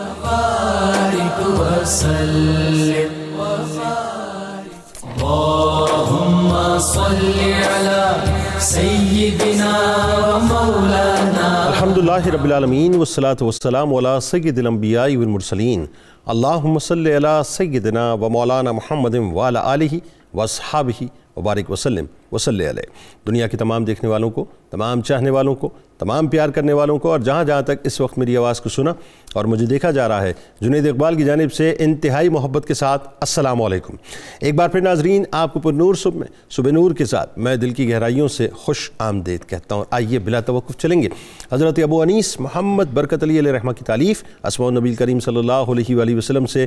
وبارك وسلم اللهم صل على سيدنا ومولانا الحمدللہ رب العالمین والصلاة والسلام علی سید الانبیاء والمرسلین اللہم صل علی سیدنا ومولانا محمد وعلی آلہ واصحابہ وبارک وسلم وصلی علیہ۔ دنیا کے تمام دیکھنے والوں کو، تمام چاہنے والوں کو، تمام پیار کرنے والوں کو، اور جہاں جہاں تک اس وقت میری آواز کو سنا اور مجھے دیکھا جا رہا ہے، جنید اقبال کی جانب سے انتہائی محبت کے ساتھ السلام علیکم۔ ایک بار پھر ناظرین، آپ کو پر نور صبح نور کے ساتھ میں دل کی گہرائیوں سے خوش آمدید کہتا ہوں۔ آئیے بلا توقف چلیں گے حضرت ابو انیس محمد برکت علی علیہ رحمہ کی تالیف اسماء النبی کریم صلی اللہ علیہ وآلہ وسلم سے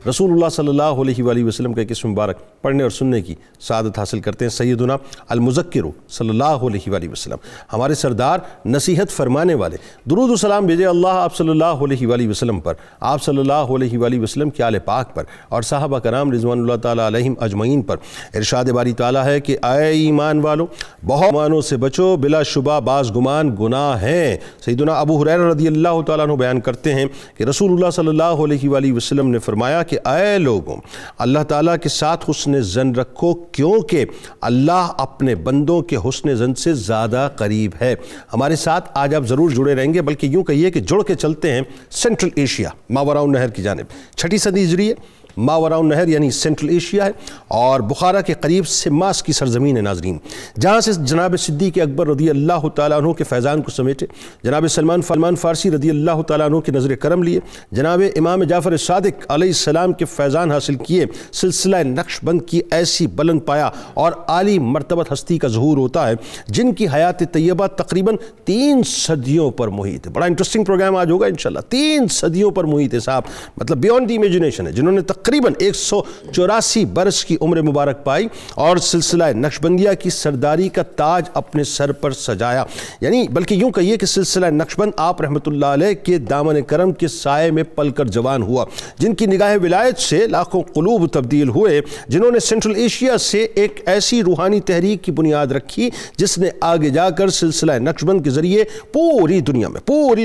رسول اللہ صلی اللہ علیہ وآلہ وسلم کا ایک اسم مبارک پڑھنے اور سننے کی سعادت حاصل کرتے ہیں۔ سیدنا المذکر صلی اللہ علیہ وآلہ وسلم، ہمارے سردار، نصیحت فرمانے والے، درود و سلام بھیجے اللہ آپ صلی اللہ علیہ وآلہ وسلم پر، آپ صلی اللہ علیہ وآلہ وسلم کے آل پاک پر اور صحابہ کرام رضوان اللہ تعالیٰ علیہم اجمعین پر۔ ارشاد باری تعالیٰ ہے کہ اے ایمان والو، بہت گمانوں سے بچو، بلا شبہ بعض گمان گناہ ہیں۔ سیدنا ابو ہریرہ رضی اللہ تعالیٰ عنہ بیان کرتے ہیں کہ رسول اللہ صلی اللہ علیہ وآلہ وسلم نے فرمایا کہ اے لوگوں، اللہ تعالیٰ کے ساتھ حسن ظن رکھو، کیونکہ اللہ اپنے بندوں کے حسن ظن سے زیادہ قریب ہے۔ ہمارے ساتھ آج آپ ضرور جڑے رہیں گے، بلکہ یوں کہیے کہ جڑ کے چلتے ہیں سینٹرل ایشیا، ماوراء النہر کی جانب۔ 6 صدی ہجری ہے، ماوراء النہر یعنی سینٹرل ایشیا ہے، اور بخارا کے قریب سماس کی سرزمین ہے ناظرین، جہاں سے جناب صدیق اکبر رضی اللہ تعالیٰ عنہ کے فیضان کو سمیٹے، جناب سلمان فارسی رضی اللہ تعالیٰ عنہ کے نظر کرم لیے، جناب امام جعفر صادق علیہ السلام کے فیضان حاصل کیے، سلسلہ نقش بند کی ایسی بلند پایا اور عالی مرتبت ہستی کا ظہور ہوتا ہے جن کی حیات طیبہ تقریباً 3 صدیوں پر محیط ہے۔ بڑا انٹرسٹنگ پروگرام آج ہوگا انشاءاللہ۔ 3 صدیوں پر محیط ہے صاحب، مطلب بیونڈ دی امیجنیشن ہے، جنہوں نے تقریباً 184 برس کی عمر مبارک پائی اور سلسلہ نقشبندیہ کی سرداری کا تاج اپنے سر پر سجایا، یعنی بلکہ یوں کہیے کہ سلسلہ نقشبند آپ رحمۃ اللہ علیہ کے دامن کرم کے سائے میں پل کر جوان ہوا، جن کی نگاہ ولایت سے لاکھوں قلوب تبدیل ہوئے، جنہوں نے سینٹرل ایشیا سے ایک ایسی روحانی تحریک کی بنیاد رکھی جس نے آگے جا کر سلسلہ نقشبند کے ذریعے پوری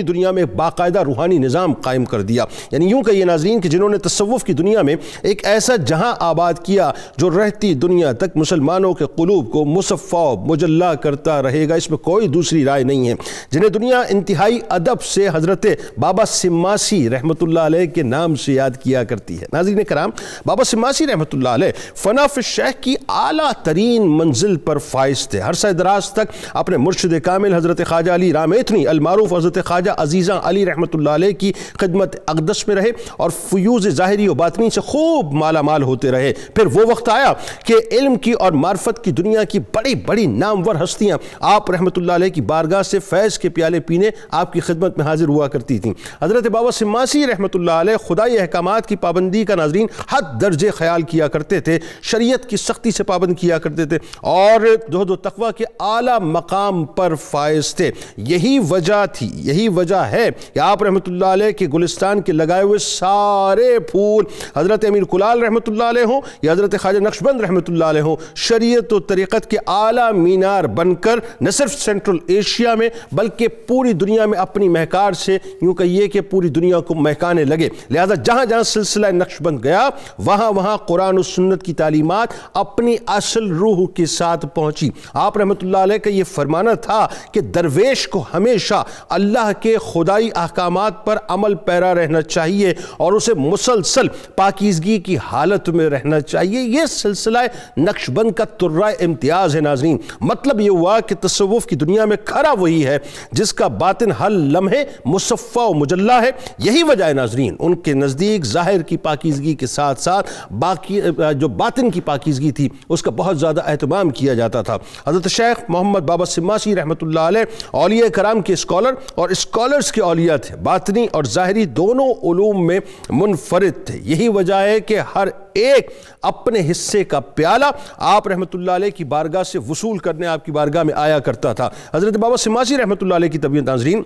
دنیا میں باقاعدہ روحانی نظام قائم کر دیا۔ یعنی یوں کہیے ناظرین کہ جنہوں نے تصوف کی دنیا میں ایک ایسا جہاں آباد کیا جو رہتی دنیا تک مسلمانوں کے قلوب کو مصفہ و مجلہ کرتا رہے گا، اس میں کوئی دوسری رائے نہیں ہے، جنہیں دنیا انتہائی ادب سے حضرت بابا سماسی رحمۃ اللہ علیہ کے نام سے یاد کیا کرتی ہے۔ ناظرین کرام، بابا سماسی رحمۃ اللہ علیہ فنا فی الشیخ کی اعلیٰ ترین منزل پر فائز تھے، عرصہ دراز تک اپنے مرشد کامل حضرت خواجہ علی رامیتنی المعروف حضرت خواجہ عزیزاں علی رحمۃ اللہ علیہ کی خدمت اقدس میں رہے اور فیوز ظاہری و باطنی سے خوب مالا مال ہوتے رہے۔ پھر وہ وقت آیا کہ علم کی اور معرفت کی دنیا کی بڑی بڑی نامور ہستیاں آپ رحمۃ اللہ علیہ کی بارگاہ سے فیض کے پیالے پینے آپ کی خدمت میں حاضر ہوا کرتی تھیں۔ حضرت بابا سماسی رحمۃ اللہ علیہ خدائی احکامات کی پابندی کا ناظرین حد درجے خیال کیا کرتے تھے، شریعت کی سختی سے پابند کیا کرتے تھے اور زہد و تقوی کے اعلیٰ مقام پر فائز تھے۔ یہی وجہ ہے کہ آپ رحمۃ اللہ علیہ کے گلستان کے لگائے ہوئے سارے پھول حضرت امیر کلال رحمۃ اللہ علیہ ہوں یا حضرت خواجہ نقشبند رحمۃ اللہ علیہ ہوں، شریعت و طریقت کے اعلیٰ مینار بن کر نہ صرف سینٹرل ایشیا میں بلکہ پوری دنیا میں اپنی مہکار سے یوں کہیے کہ پوری دنیا کو مہکانے لگے۔ لہذا جہاں جہاں سلسلہ نقشبند گیا وہاں قرآن و سنت کی تعلیمات اپنی اصل روح کے ساتھ پہنچی۔ آپ رحمۃ اللہ علیہ کا یہ فرمانا تھا کہ درویش کو ہمیشہ اللہ کے خدائی احکامات پر عمل پیرا رہنا چاہیے اور اسے مسلسل پاکیزگی کی حالت میں رہنا چاہیے۔ یہ سلسلہ نقشبند کا ترہ امتیاز ہے ناظرین۔ مطلب یہ ہوا کہ تصوف کی دنیا میں کھڑا وہی ہے جس کا باطن ہر لمحے مصفہ و مجلہ ہے۔ یہی وجہ ہے ناظرین ان کے نزدیک ظاہر کی پاکیزگی کے ساتھ ساتھ باقی جو باطن کی پاکیزگی تھی اس کا بہت زیادہ اہتمام کیا جاتا تھا۔ حضرت شیخ محمد بابا سماسی رحمۃ اللہ علیہ اولیاء کرام کے اسکالر اور اسکالرز کے اولیاء تھے، باطنی اور ظاہری دونوں علوم میں منفرد تھے۔ یہی وجہ ہے کہ ہر ایک اپنے حصے کا پیالہ آپ رحمۃ اللہ علیہ کی بارگاہ سے وصول کرنے آپ کی بارگاہ میں آیا کرتا تھا۔ حضرت بابا سماسی رحمۃ اللہ علیہ کی طبیعت ناظرین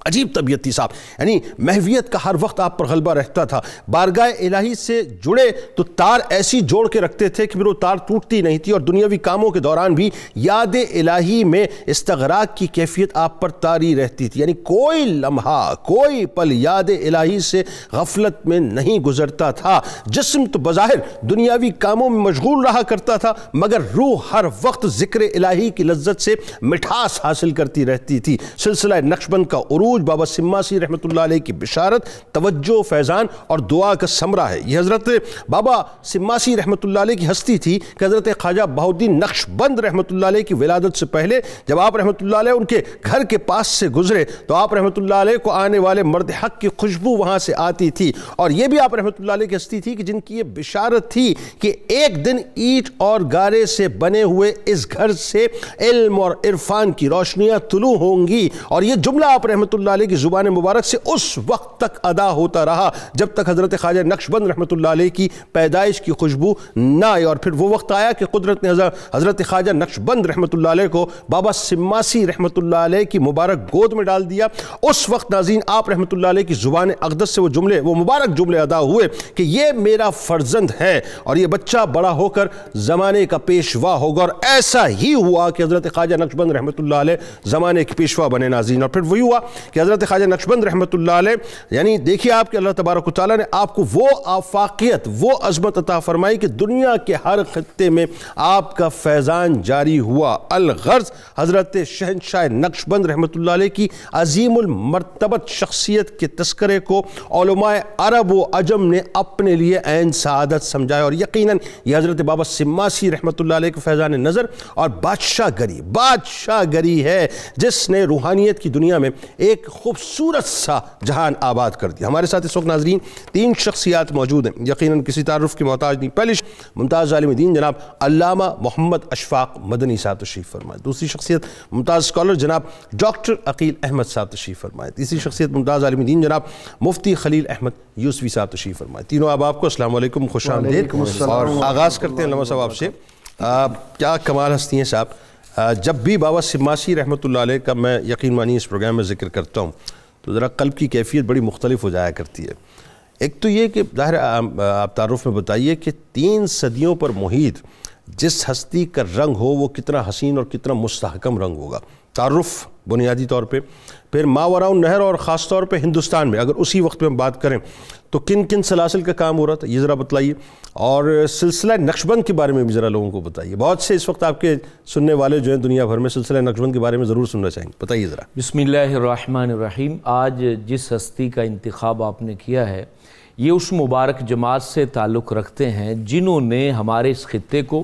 عجیب طبیعت تھی صاحب، یعنی محویت کا ہر وقت آپ پر غلبہ رہتا تھا، بارگاہ الہی سے جڑے تو تار ایسی جوڑ کے رکھتے تھے کہ پھر وہ تار ٹوٹتی نہیں تھی، اور دنیاوی کاموں کے دوران بھی یاد الہی میں استغراق کی کیفیت آپ پر طاری رہتی تھی، یعنی کوئی لمحہ کوئی پل یاد الہی سے غفلت میں نہیں گزرتا تھا۔ جسم تو بظاہر دنیاوی کاموں میں مشغول رہا کرتا تھا، مگر روح ہر وقت ذکر الہی کی لذت سے مٹھاس حاصل کرتی رہتی تھی۔ سلسلہ نقشبند کا عروج بابا سماسی رحمۃ اللہ علیہ کی بشارت، توجہ، فیضان اور دعا کا ثمرہ ہے۔ یہ حضرت بابا سماسی رحمۃ اللہ علیہ کی ہستی تھی کہ حضرت خواجہ بہاؤالدین نقشبند رحمۃ اللہ علیہ کی ولادت سے پہلے جب آپ رحمۃ اللہ علیہ ان کے گھر کے پاس سے گزرے تو آپ رحمۃ اللہ علیہ کو آنے والے مرد حق کی خوشبو وہاں سے آتی تھی، اور یہ بھی آپ رحمۃ اللہ علیہ کی ہستی تھی کہ جن کی یہ بشارت تھی کہ ایک دن اینٹ اور گارے سے بنے ہوئے اس گھر سے علم اور عرفان کی روشنیاں طلوع ہوں گی، اور یہ جملہ آپ رحمۃ اللہ علیہ کی زبان مبارک سے اس وقت تک ادا ہوتا رہا جب تک حضرت خواجہ نقشبند رحمۃ اللہ علیہ کی پیدائش کی خوشبو نہ آئی، اور پھر وہ وقت آیا کہ قدرت نے حضرت خواجہ نقشبند رحمۃ اللہ علیہ کو بابا سماسی رحمۃ اللہ علیہ کی مبارک گود میں ڈال دیا۔ اس وقت ناظرین آپ رحمۃ اللہ علیہ کی زبان اقدس سے وہ مبارک جملے ادا ہوئے کہ یہ میرا فرزند ہے اور یہ بچہ بڑا ہو کر زمانے کا پیشوا ہوگا، اور ایسا ہی ہوا کہ حضرت خواجہ نقشبند رحمۃ اللہ علیہ زمانے کے پیشوا بنے ناظرین۔ اور پھر وہی ہوا کہ حضرت خواجہ نقشبند رحمۃ اللہ علیہ، یعنی دیکھیے آپ کہ اللہ تبارک و تعالیٰ نے آپ کو وہ آفاقیت، وہ عظمت عطا فرمائی کہ دنیا کے ہر خطے میں آپ کا فیضان جاری ہوا۔ الغرض حضرت شہنشاہ نقشبند رحمۃ اللہ علیہ کی عظیم المرتبت شخصیت کے تذکرے کو علماء عرب و عجم نے اپنے لیے عین سعادت سمجھایا، اور یقیناً یہ حضرت بابا سماسی رحمۃ اللہ علیہ کے فیضان نظر اور بادشاہ گری ہے جس نے روحانیت کی دنیا میں ایک خوبصورت سا جہان آباد کر دیا۔ ہمارے ساتھ اس وقت ناظرین 3 شخصیات موجود ہیں، یقیناً کسی تعارف کی محتاج نہیں۔ پہلی ممتاز عالم دین جناب علامہ محمد اشفاق مدنی صاحب تشریف فرمائے، دوسری شخصیت ممتاز اسکالر جناب ڈاکٹر عقیل احمد صاحب تشریف فرمائے، تیسری شخصیت ممتاز عالم دین جناب مفتی خلیل احمد یوسفی صاحب تشریف فرمائے۔ تینوں آپ کو السلام علیکم، خوش آمدید۔ اور آغاز کرتے ہیں علامہ صاحب آپ سے، کیا کمال ہستی ہیں صاحب۔ جب بھی بابا سماسی رحمۃ اللہ علیہ کا میں یقین مانی اس پروگرام میں ذکر کرتا ہوں تو ذرا قلب کی کیفیت بڑی مختلف ہو جایا کرتی ہے۔ ایک تو یہ کہ ظاہر آپ تعارف میں بتائیے کہ 3 صدیوں پر محیط جس ہستی کا رنگ ہو وہ کتنا حسین اور کتنا مستحکم رنگ ہوگا۔ تعارف بنیادی طور پہ، پھر ماوراء النہر اور خاص طور پہ ہندوستان میں اگر اسی وقت میں ہم بات کریں تو کن کن سلاسل کا کام ہو رہا تھا یہ ذرا بتلائیے، اور سلسلہ نقشبند کے بارے میں بھی ذرا لوگوں کو بتائیے۔ بہت سے اس وقت آپ کے سننے والے جو ہیں دنیا بھر میں سلسلہ نقشبند کے بارے میں ضرور سننا چاہیں گے، بتائیے ذرا۔ بسم اللہ الرحمن الرحیم۔ آج جس ہستی کا انتخاب آپ نے کیا ہے یہ اس مبارک جماعت سے تعلق رکھتے ہیں جنہوں نے ہمارے اس خطے کو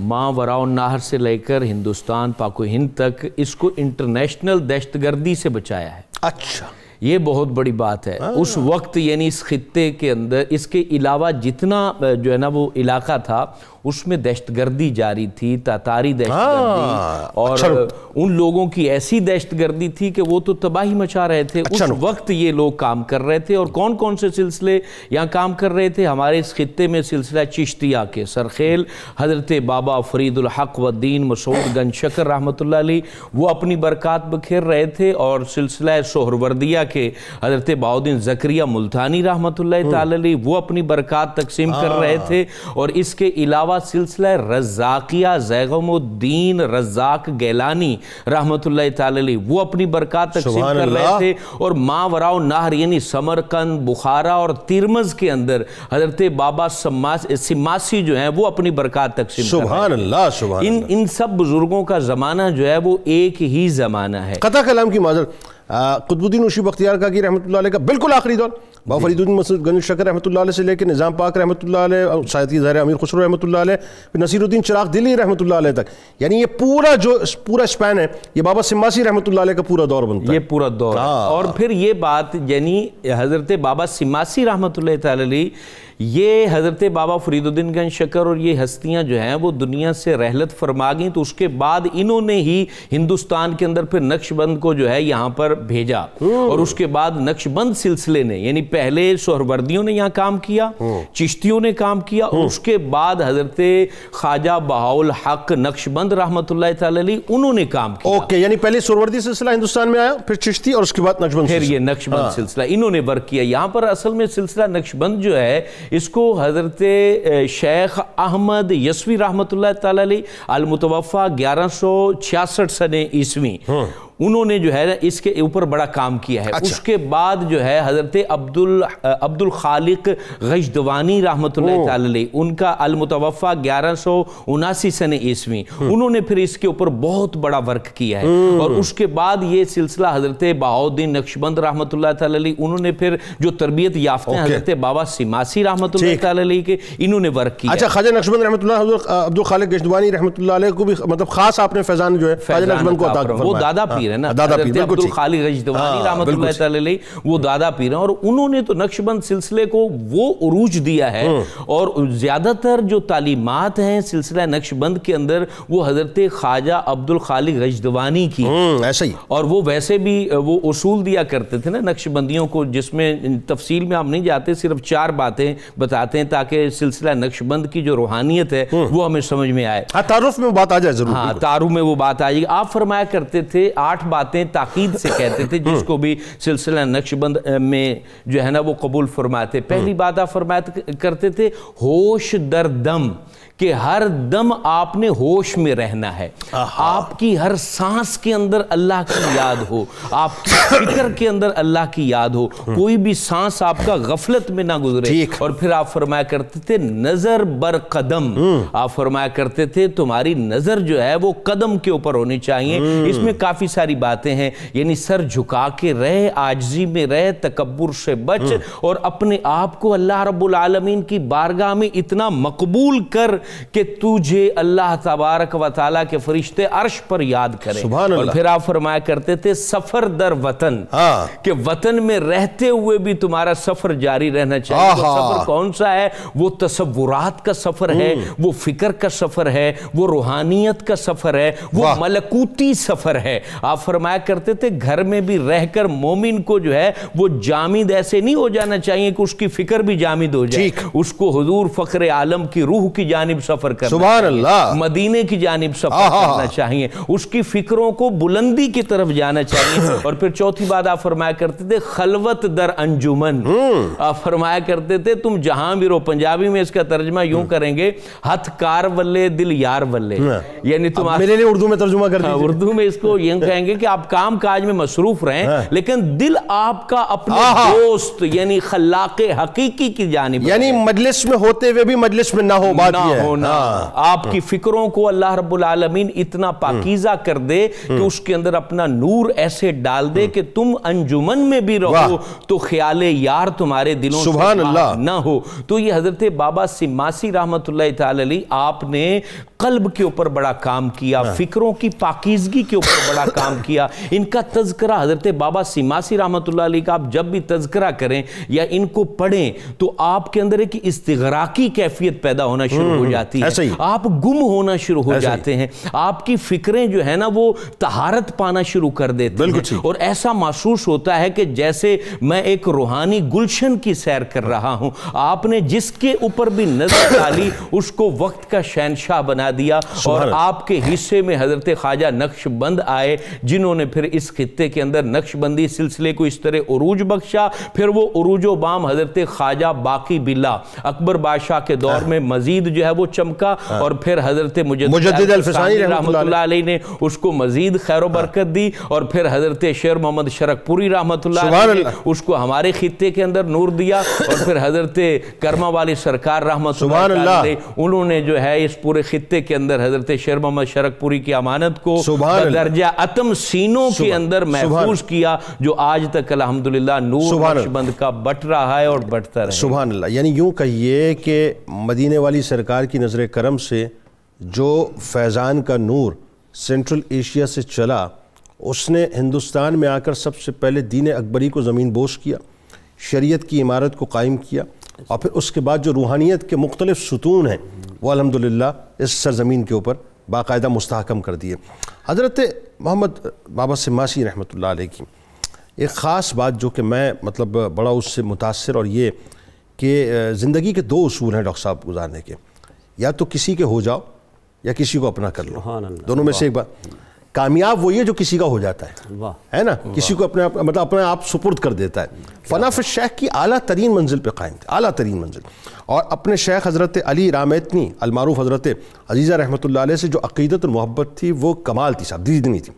ماوراء النہر سے لے کر ہندوستان، پاک و ہند تک اس کو انٹرنیشنل دہشت گردی سے بچایا ہے۔ اچھا، یہ بہت بڑی بات ہے۔ اس وقت یعنی اس خطے کے اندر اس کے علاوہ جتنا جو ہے نا وہ علاقہ تھا اس میں دہشت گردی جاری تھی، تاتاری دہشت گردی، اور ان لوگوں کی ایسی دہشت گردی تھی کہ وہ تو تباہی مچا رہے تھے۔ اس وقت یہ لوگ کام کر رہے تھے، اور کون کون سے سلسلے یہاں کام کر رہے تھے؟ ہمارے اس خطے میں سلسلہ چشتیہ کے سرخیل حضرت بابا فرید الحق والدین مسعود گنج شکر رحمۃ اللہ علیہ وہ اپنی برکات بکھیر رہے تھے، اور سلسلہ سہروردیہ کے حضرت بہاؤالدین زکریہ ملتانی رحمۃ اللہ تعالی علیہ وہ اپنی برکات تقسیم کر رہے تھے، اور اس کے علاوہ سلسلہ رزاقیہ زیغم الدین رزاق گیلانی رحمۃ اللہ تعالی علیہ وہ اپنی برکات تقسیم کر رہے تھے، اور ماوراء النہر یعنی سمرقند، بخارا اور ترمز کے اندر حضرت بابا سماسی جو ہیں وہ اپنی برکات تقسیم کر رہے تھے۔ سبحان اللہ، سبحان اللہ۔ ان سب بزرگوں کا زمانہ جو ہے وہ ایک ہی زمانہ ہے۔ قطع کلام کی معذرت، قطب الدین نوشی بختیار کاکی رحمۃ اللہ علیہ کا بالکل آخری دور بابا فرید الدین مسعود گنج شکر رحمۃ اللہ علیہ سے لے کے نظام پاک رحمۃ اللہ علیہ، سائیدی ظاہر امیر خسرو رحمۃ اللہ علیہ، پھر نصیر الدین چراغ دلی رحمۃ اللہ علیہ تک، یعنی یہ پورا سپین ہے، یہ بابا سماسی رحمۃ اللہ علیہ کا پورا دور بنتا ہے، یہ پورا دور۔ اور پھر یہ بات یعنی حضرت بابا سماسی رحمۃ اللہ تعالی علیہ یہ حضرت بابا فرید الدین گنج شکر اور یہ ہستیاں جو ہیں وہ دنیا سے رحلت فرما گئیں، تو اس کے بعد انہوں نے ہی ہندوستان کے اندر پھر نقش بند کو جو ہے یہاں پر بھیجا، اور اس کے بعد نقش بند سلسلے نے، یعنی پہلے سہروردیوں نے یہاں کام کیا، چشتیوں نے کام کیا، اور اس کے بعد حضرت خواجہ بہاءالحق نقش بند رحمۃ اللہ تعالی علیہ انہوں نے کام کیا۔ اوکے، یعنی پہلے سہروردی سلسلہ ہندوستان میں آیا، پھر چشتی، اور اس کے بعد نقش بند پھر یہ نقش بند سلسلہ انہوں نے ورک کیا یہاں پر۔ اصل میں سلسلہ نقش بند جو ہے اس کو حضرت شیخ احمد یسوی رحمۃ اللہ تعالی علیہ المتوفہ 1166 سنہ عیسوی، انہوں نے جو ہے اس کے اوپر بڑا کام کیا ہے۔ اس کے بعد جو ہے حضرت عبد الخالق غجدوانی رحمۃ اللہ تعالی علیہ، ان کا المتوفہ 1179 سنہ عیسوی، انہوں نے پھر اس کے اوپر بہت بڑا ورک کیا ہے۔ اور اس کے بعد یہ سلسلہ حضرت بہاؤالدین نقشبند رحمۃ اللہ تعالی علیہ، انہوں نے پھر جو تربیت یافتہ ہیں حضرت بابا سماسی رحمۃ اللہ تعالی علیہ کے، انہوں نے ورک کیا۔ اچھا، خواجہ نقشبند رحمۃ اللہ، عبد الخالق غجدوانی رحمۃ اللہ علیہ کو بھی مطلب خاص آپ نے فیضان جو ہے خواجہ نقشبند کو عطا فرمایا، وہ دادا پیر ہے نا، حضرت عبد الخالق غجدوانی رحمۃ اللہ تعالی علیہ وہ دادا پیر ہیں، اور انہوں نے تو نقش بند سلسلے کو وہ عروج دیا ہے، اور زیادہ تر جو تعلیمات ہیں سلسلہ نقش بند کے اندر وہ حضرت خواجہ عبد الخالق غجدوانی کی، ایسا ہی، اور وہ ویسے بھی وہ اصول دیا کرتے تھے نا نقش بندیوں کو، جس میں تفصیل میں ہم نہیں جاتے، صرف 4 باتیں بتاتے ہیں تاکہ سلسلہ نقش بند کی جو روحانیت ہے وہ ہمیں سمجھ میں آئے۔ تعارف میں وہ بات آ جائے ضرور، ہاں تعارف میں وہ بات آ جائے گی۔ آپ فرمایا کرتے تھے 8 باتیں تاکید سے کہتے تھے، جس کو بھی سلسلہ نقش بند میں جو ہے نا وہ قبول فرماتے۔ پہلی بات آپ فرمایا کرتے تھے ہوش در دم، کہ ہر دم آپ نے ہوش میں رہنا ہے، آپ کی ہر سانس کے اندر اللہ کی یاد ہو، آپ کی فکر کے اندر اللہ کی یاد ہو، کوئی بھی سانس آپ کا غفلت میں نہ گزرے۔ اور پھر آپ فرمایا کرتے تھے نظر بر قدم، آپ فرمایا کرتے تھے تمہاری نظر جو ہے وہ قدم کے اوپر ہونی چاہیے۔ اس میں کافی ساری باتیں ہیں، یعنی سر جھکا کے رہے، عاجزی میں رہے، تکبر سے بچ، اور اپنے آپ کو اللہ رب العالمین کی بارگاہ میں اتنا مقبول کر کہ تجھے اللہ تبارک و تعالیٰ کے فرشتے عرش پر یاد کریں۔ اور پھر آپ فرمایا کرتے تھے سفر در وطن، کہ وطن میں رہتے ہوئے بھی تمہارا سفر جاری رہنا چاہیے۔ وہ سفر کون سا ہے؟ وہ تصورات کا سفر ہے، وہ فکر کا سفر ہے، وہ روحانیت کا سفر ہے، وہ ملکوتی سفر ہے۔ آپ فرمایا کرتے تھے گھر میں بھی رہ کر مومن کو جو ہے وہ جامد ایسے نہیں ہو جانا چاہیے کہ اس کی فکر بھی جامد ہو جائے، اس کو حضور فخر عالم کی روح کی جانب سفر کرنا، سبحان اللہ، مدینے کی جانب سفر کرنا چاہیے، اس کی فکروں کو بلندی کی طرف جانا چاہیے۔ اور پھر چوتھی بات آپ فرمایا کرتے تھے خلوت در انجمن، آپ فرمایا کرتے تھے تم جہاں بھی رہو، پنجابی میں اس کا ترجمہ یوں کریں گے ہتھ کار ولے دل یار ولے، یعنی تم میرے لیے اردو میں ترجمہ کر دیجئے۔ اردو میں اس کو یہ کہیں گے کہ آپ کام کاج میں مصروف رہیں لیکن دل آپ کا اپنے دوست یعنی خلاق حقیقی کی جانب، یعنی مجلس میں ہوتے ہوئے بھی مجلس میں نہ ہو، بات یہ ہے آپ کی فکروں کو اللہ رب العالمین اتنا پاکیزہ کر دے کہ اس کے اندر اپنا نور ایسے ڈال دے کہ تم انجمن میں بھی رہو تو خیال یار تمہارے دلوں سے باہر نہ ہو۔ تو یہ حضرت بابا سماسی رحمۃ اللہ تعالی علیہ، آپ نے قلب کے اوپر بڑا کام کیا، فکروں کی پاکیزگی کے اوپر بڑا کام کیا۔ ان کا تذکرہ حضرت بابا سماسی رحمۃ اللہ علیہ کا آپ جب بھی تذکرہ کریں یا ان کو پڑھیں تو آپ کے اندر ایک استغراقی کیفیت پیدا ہونا شروع ہو جاتی ہے، آپ گم ہونا شروع ہو جاتے ہیں، آپ کی فکریں جو ہے نا وہ طہارت پانا شروع کر دیتی ہیں، اور ایسا محسوس ہوتا ہے کہ جیسے میں ایک روحانی گلشن کی سیر کر رہا ہوں۔ آپ نے جس کے اوپر بھی نظر ڈالی اس کو وقت کا شہنشاہ بنا دیا، اور آپ کے حصے میں حضرت خواجہ نقش بند آئے جنہوں نے پھر اس خطے کے اندر نقش بندی سلسلے کو اس طرح عروج بخشا۔ پھر وہ عروج و بام حضرت خواجہ باقی باللہ اکبر بادشاہ کے دور میں مزید جو ہے وہ چمکا، اور پھر حضرت مجدد الفسانی رحمۃ اللہ علیہ نے اس کو مزید خیر و برکت دی، اور پھر حضرت شیر محمد شرک پوری رحمۃ اللہ علیہ نے اس کو ہمارے خطے کے اندر نور دیا، اور پھر حضرت کرما والی سرکار رحمۃ اللہ علیہ انہوں نے جو ہے اس پورے خطے کے اندر حضرت شیر محمد شرک پوری کی امانت کو درجہ اتم سینوں کے اندر محفوظ کیا، جو آج تک الحمدللہ نور نقش بند کا بٹ رہا ہے اور بٹتا رہے۔ سبحان اللہ، یعنی یوں کہیے کہ مدینے والی سرکار کی نظر کرم سے جو فیضان کا نور سینٹرل ایشیا سے چلا، اس نے ہندوستان میں آ کر سب سے پہلے دین اکبری کو زمین بوس کیا، شریعت کی عمارت کو قائم کیا، اور پھر اس کے بعد جو روحانیت کے مختلف ستون ہیں وہ الحمدللہ اس سرزمین کے اوپر باقاعدہ مستحکم کر دیے۔ حضرت محمد بابا سماسی رحمۃ اللہ علیہ کی ایک خاص بات جو کہ میں مطلب بڑا اس سے متاثر، اور یہ کہ زندگی کے دو اصول ہیں ڈاکٹر صاحب گزارنے کے، یا تو کسی کے ہو جاؤ یا کسی کو اپنا کر لو، دونوں میں سے ایک بات۔ کامیاب وہی ہے جو کسی کا ہو جاتا ہے نا، کسی کو مطلب اپنے آپ سپرد کر دیتا ہے۔ فناف الشیخ کی اعلیٰ ترین منزل پہ قائم تھے، اعلیٰ ترین منزل، اور اپنے شیخ حضرت علی رامیتنی المعروف حضرت عزیزہ رحمۃ اللہ علیہ سے جو عقیدت اور محبت تھی وہ کمال تھی صاحب، دیدنی تھی۔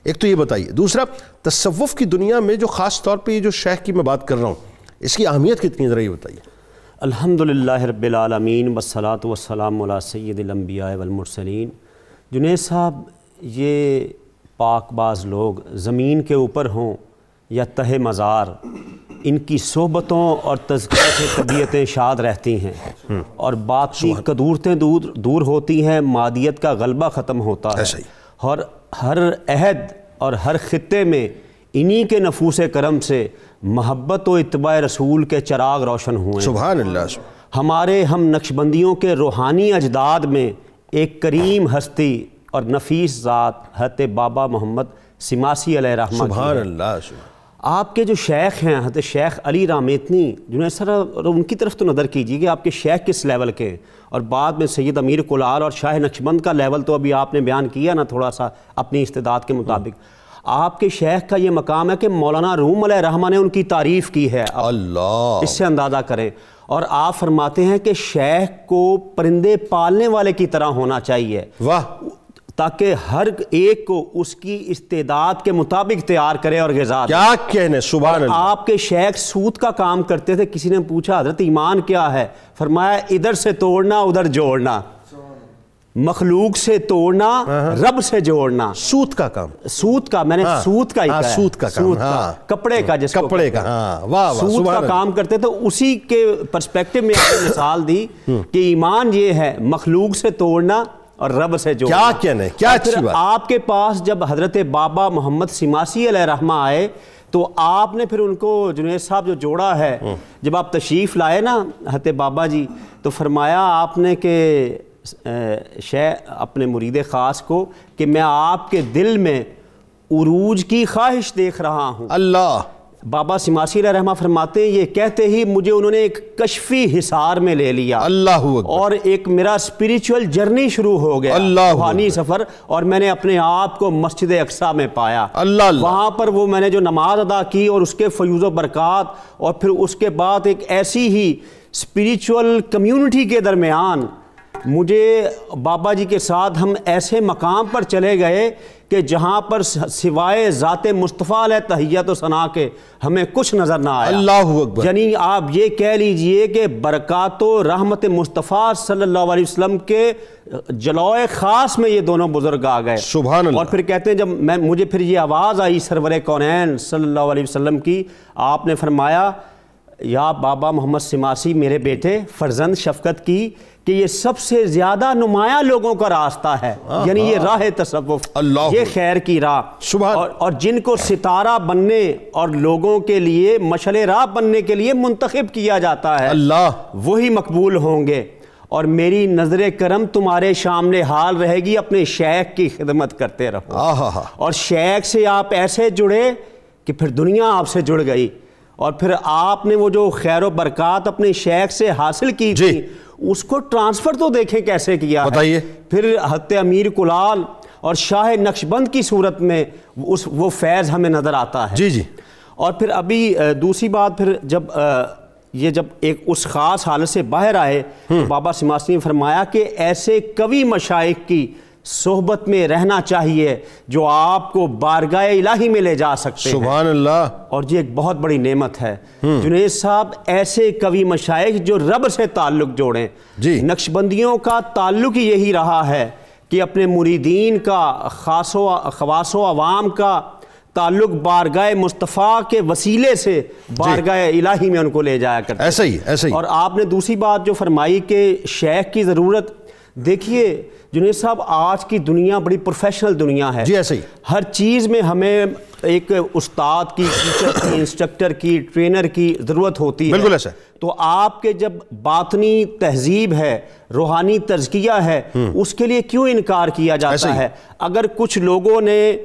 ایک تو یہ بتائیے، دوسرا تصوف کی دنیا میں جو خاص طور پہ یہ جو شیخ کی میں بات کر رہا ہوں اس کی اہمیت کتنی، ذرا یہ بتائیے۔ الحمدللہ رب العالمین والصلاة والسلام علی سید الانبیاء والمرسلین۔ جنید صاحب، یہ پاک باز لوگ زمین کے اوپر ہوں یا تہ مزار، ان کی صحبتوں اور تذکرہ سے طبیعتیں شاد رہتی ہیں اور باطنی قدورتیں دور ہوتی ہیں، مادیت کا غلبہ ختم ہوتا ہے، اور ہر عہد اور ہر خطے میں انہی کے نفوس کرم سے محبت و اتباع رسول کے چراغ روشن ہوئے۔ سبحان اللہ۔ ہمارے ہم نقشبندیوں کے روحانی اجداد میں ایک کریم ہستی اور نفیس ذات حضرت بابا محمد سماسی علیہ رحمہ۔ سبحان اللہ۔ آپ کے جو شیخ ہیں حضرت شیخ علی رامیتنی، جنہیں سر ان کی طرف تو نظر کیجیے کہ آپ کے شیخ کس لیول کے ہیں، اور بعد میں سید امیر کلال اور شاہ نقشبند کا لیول تو ابھی آپ نے بیان کیا نا تھوڑا سا اپنی استعداد کے مطابق۔ آپ کے شیخ کا یہ مقام ہے کہ مولانا روم علیہ رحمہ نے ان کی تعریف کی ہے، اللہ، اس سے اندازہ کریں۔ اور آپ فرماتے ہیں کہ شیخ کو پرندے پالنے والے کی طرح ہونا چاہیے، واہ، تاکہ ہر ایک کو اس کی استعداد کے مطابق تیار کرے اور غذا دے۔ کیا کہنے، سبحان اللہ۔ آپ کے شیخ سود کا کام کرتے تھے، کسی نے پوچھا حضرت ایمان کیا ہے، فرمایا ادھر سے توڑنا ادھر جوڑنا، مخلوق سے توڑنا رب سے جوڑنا۔ سود کا کام، سود کا، میں نے سود کا ہی کہا ہے، سود کا کام، کپڑے کا، جس کو کپڑے کا، ہاں، واہ واہ، سود کا کام کرتے تھے۔ اسی کے پرسپیکٹو میں آپ نے مثال دی کہ ایمان یہ ہے مخلوق سے توڑنا اور رب سے جوڑنا۔ کیا کہنے، کیا اچھی بات۔ آپ کے پاس جب حضرت بابا محمد سماسی علیہ رحمہ آئے تو آپ نے پھر ان کو جنید صاحب جو جوڑا ہے، جب آپ تشریف لائے نا حضرت بابا جی، تو فرمایا آپ نے کہ اپنے مرید خاص کو کہ میں آپ کے دل میں عروج کی خواہش دیکھ رہا ہوں۔ اللہ، بابا سماسی علیہ رحمہ فرماتے ہیں یہ کہتے ہی مجھے انہوں نے ایک کشفی حصار میں لے لیا، اللہ اکبر، اور ایک میرا اسپریچول جرنی شروع ہو گیا، روحانی سفر، اور میں نے اپنے آپ کو مسجد اقصیٰ میں پایا۔ اللہ، وہاں پر وہ میں نے جو نماز ادا کی اور اس کے فیوز و برکات، اور پھر اس کے بعد ایک ایسی ہی اسپریچول کمیونٹی کے درمیان مجھے بابا جی کے ساتھ ہم ایسے مقام پر چلے گئے کہ جہاں پر سوائے ذات مصطفیٰ علیہ تحیت و ثنا کے ہمیں کچھ نظر نہ آیا۔ اللہ اکبر۔ یعنی آپ یہ کہہ لیجئے کہ برکات و رحمت مصطفیٰ صلی اللہ علیہ وسلم کے جلوہ خاص میں یہ دونوں بزرگ آ گئے۔ سبحان اللہ۔ اور پھر کہتے ہیں جب مجھے پھر یہ آواز آئی سرور کونین صلی اللہ علیہ وسلم کی، آپ نے فرمایا یا بابا محمد سماسی میرے بیٹے فرزند شفقت کی کہ یہ سب سے زیادہ نمایاں لوگوں کا راستہ ہے، یعنی یہ راہ تصوف، یہ خیر کی راہ، اور جن کو ستارہ بننے اور لوگوں کے لیے مشعل راہ بننے کے لیے منتخب کیا جاتا ہے، اللہ وہی مقبول ہوں گے۔ اور میری نظر کرم تمہارے سامنے حال رہے گی، اپنے شیخ کی خدمت کرتے رہو، اور شیخ سے آپ ایسے جڑے کہ پھر دنیا آپ سے جڑ گئی، اور پھر آپ نے وہ جو خیر و برکات اپنے شیخ سے حاصل کی تھی اس کو ٹرانسفر تو دیکھیں کیسے کیا ہے۔ بتائیے۔ پھر حضرت امیر کلال اور شاہ نقشبند کی صورت میں وہ فیض ہمیں نظر آتا ہے۔ جی جی۔ اور پھر ابھی دوسری بات، پھر جب ایک اس خاص حالت سے باہر آئے تو بابا سماسی نے فرمایا کہ ایسے قوی مشائخ کی صحبت میں رہنا چاہیے جو آپ کو بارگاہ الہی میں لے جا سکتے ہیں۔ سبحان اللہ۔ اور یہ ایک بہت بڑی نعمت ہے جنید صاحب، ایسے قوی مشائخ جو رب سے تعلق جوڑیں۔ نقشبندیوں کا تعلق ہی یہی رہا ہے کہ اپنے مریدین کا، خواص و عوام کا تعلق بارگاہ مصطفیٰ کے وسیلے سے بارگاہ الہی میں ان کو لے جایا کرتے ہیں۔ ایسا ہی، ایسا ہی۔ اور آپ نے دوسری بات جو فرمائی کہ شیخ کی ضرورت دیکھیے جنید صاحب، آج کی دنیا بڑی پروفیشنل دنیا ہے. جی ایسے ہی ہر چیز میں ہمیں ایک استاد کی، ٹیچر کی، انسٹرکٹر کی، ٹرینر کی ضرورت ہوتی ہے. بالکل ایسا. تو آپ کے جب باطنی تہذیب ہے، روحانی تزکیہ ہے، اس کے لیے کیوں انکار کیا جاتا ہے؟ اگر کچھ لوگوں نے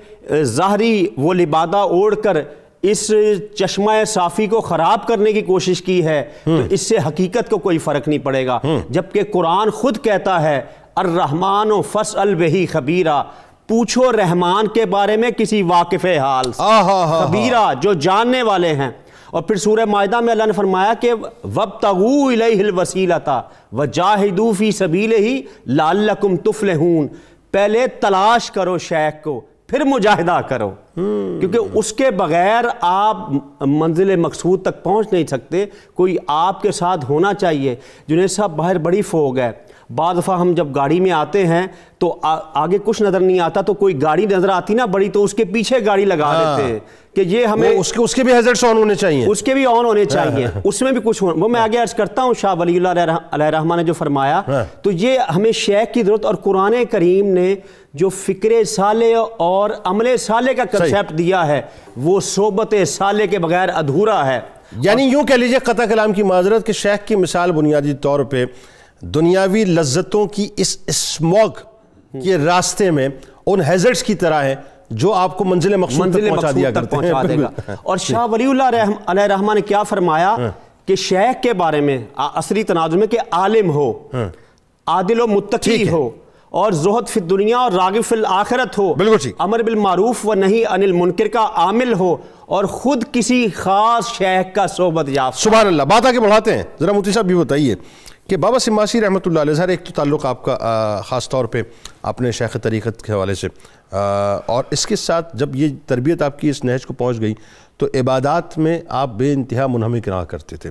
ظاہری وہ لبادہ اوڑھ کر اس چشمہ صافی کو خراب کرنے کی کوشش کی ہے تو اس سے حقیقت کو کوئی فرق نہیں پڑے گا. جبکہ قرآن خود کہتا ہے الرحمن فاسأل بہ خبیرا، پوچھو رحمان کے بارے میں کسی واقف حال سے، خبیرا جو جاننے والے ہیں. اور پھر سورہ مائدہ میں اللہ نے فرمایا کہ وابتغوا الیہ الوسیلۃ وجاہدوا فی سبیلہ لعلکم تفلحون، پہلے تلاش کرو شیخ کو پھر مجاہدہ کرو، کیونکہ اس کے بغیر آپ منزل مقصود تک پہنچ نہیں سکتے. کوئی آپ کے ساتھ ہونا چاہیے. جنید صاحب باہر بڑی فوگ ہے، بعض دفعہ ہم جب گاڑی میں آتے ہیں تو آگے کچھ نظر نہیں آتا، تو کوئی گاڑی نظر آتی نا بڑی تو اس کے پیچھے گاڑی لگا دیتے ہیں کہ یہ ہمیں اس کے بھی ہیزرٹس آن ہونے چاہیے، اس کے بھی آن ہونے چاہیے، اس میں بھی کچھ وہ میں آگے عرض کرتا ہوں. شاہ ولی اللہ علیہ رحمہ نے جو فرمایا تو یہ ہمیں شیخ کی ضرورت. اور قرآن کریم نے جو فکر صالح اور عمل صالح کا کنسیپٹ دیا ہے وہ صحبت صالح کے بغیر ادھورا ہے. یعنی یوں کہہ لیجئے قطع کلام کی معذرت کہ شیخ کی مثال بنیادی طور پہ دنیاوی لذتوں کی اس اسموگ کے راستے میں ان ہیزرٹس کی طرح ہے جو آپ کو منزل مقصود تک پہنچا دیا کرتے ہیں. اور شاہ ولی اللہ علیہ رحمہ نے کیا فرمایا کہ شیخ کے بارے میں عصری تناظر میں کہ عالم ہو، عادل و متقی ہو، اور زہد فی الدنیا اور راغب فی الآخرت ہو، امر بالمعروف و نہی عن المنکر کا عامل ہو، اور خود کسی خاص شیخ کا صحبت یافتہ. سبحان اللہ. بات آگے بڑھاتے ہیں. ذرا مفتی صاحب بھی بتائیے کہ بابا سماسی رحمۃ اللہ علیہ، ایک تو تعلق آپ کا خاص طور پہ اپنے شیخ طریقت کے حوالے سے، اور اس کے ساتھ جب یہ تربیت آپ کی اس نہج کو پہنچ گئی تو عبادات میں آپ بے انتہا منہمک رہا کرتے تھے،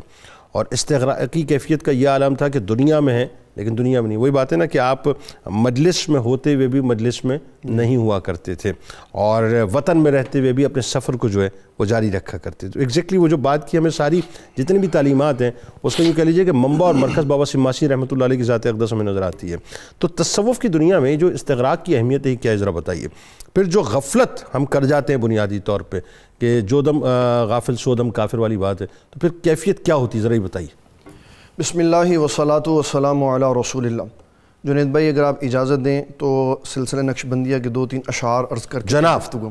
اور استغراقی کیفیت کا یہ عالم تھا کہ دنیا میں ہے لیکن دنیا میں نہیں. وہی بات ہے نا کہ آپ مجلس میں ہوتے ہوئے بھی مجلس میں نہیں ہوا کرتے تھے، اور وطن میں رہتے ہوئے بھی اپنے سفر کو جو ہے وہ جاری رکھا کرتے تھے. ایگزیکٹلی وہ جو بات کی ہمیں ساری جتنی بھی تعلیمات ہیں اس کو یوں کہہ لیجئے کہ منبع اور مرکز بابا سماسی رحمۃ اللہ علیہ کی ذات اقدس ہمیں نظر آتی ہے. تو تصوف کی دنیا میں جو استغراق کی اہمیت ہے کیا ہے ذرا بتائیے. پھر جو غفلت ہم کر جاتے ہیں بنیادی طور پہ کہ جو دم غافل سو دم کافر والی بات ہے، تو پھر کیفیت کیا ہوتی ہے ذرا ہی بتائیے. بسم اللہ والصلاۃ والسلام علی رسول اللہ. جنید بھائی اگر آپ اجازت دیں تو سلسلہ نقشبندیہ کے 2-3 اشعار عرض کر کے جناب گفتگو.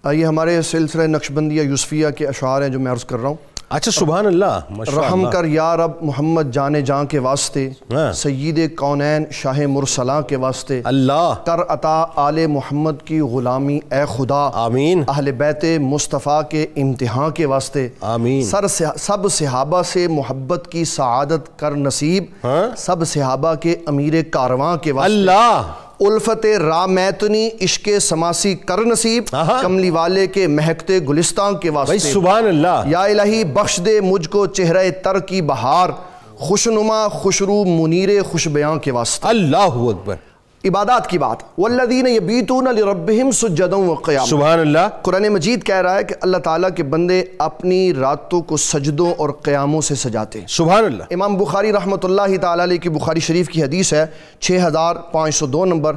یہ ہمارے سلسلہ نقشبندیہ یوسفیہ کے اشعار ہیں جو میں عرض کر رہا ہوں. اچھا سبحان اللہ. رحم کر یا رب محمد جان جاں کے واسطے، سید کونین شاہ مرسلاں کے واسطے، اللہ کر عطا آل محمد کی غلامی اے خدا، آمین. اہل بیت مصطفیٰ کے امتحان کے واسطے، آمین. سب صحابہ سے محبت کی سعادت کر نصیب، سب صحابہ کے امیر کارواں کے واسطے، اللہ الفت رامیتنی عشق سماسی کر نصیب، کملی والے کے مہکتے گلستان کے واسطے. سبحان اللہ. یا الہی بخش دے مجھ کو چہرہ تر کی بہار، خوشنما خوشرو منیر خوش بیاں کے واسطے. اللہ اکبر. عبادات کی بات، والذین یبیتون لربہم سجدا وقیاما. سبحان اللہ. قرآن مجید کہہ رہا ہے کہ اللہ تعالیٰ کے بندے اپنی راتوں کو سجدوں اور قیاموں سے سجاتے ہیں. سبحان اللہ. امام بخاری رحمۃ اللہ تعالیٰ علیہ کی بخاری شریف کی حدیث ہے 6502 نمبر.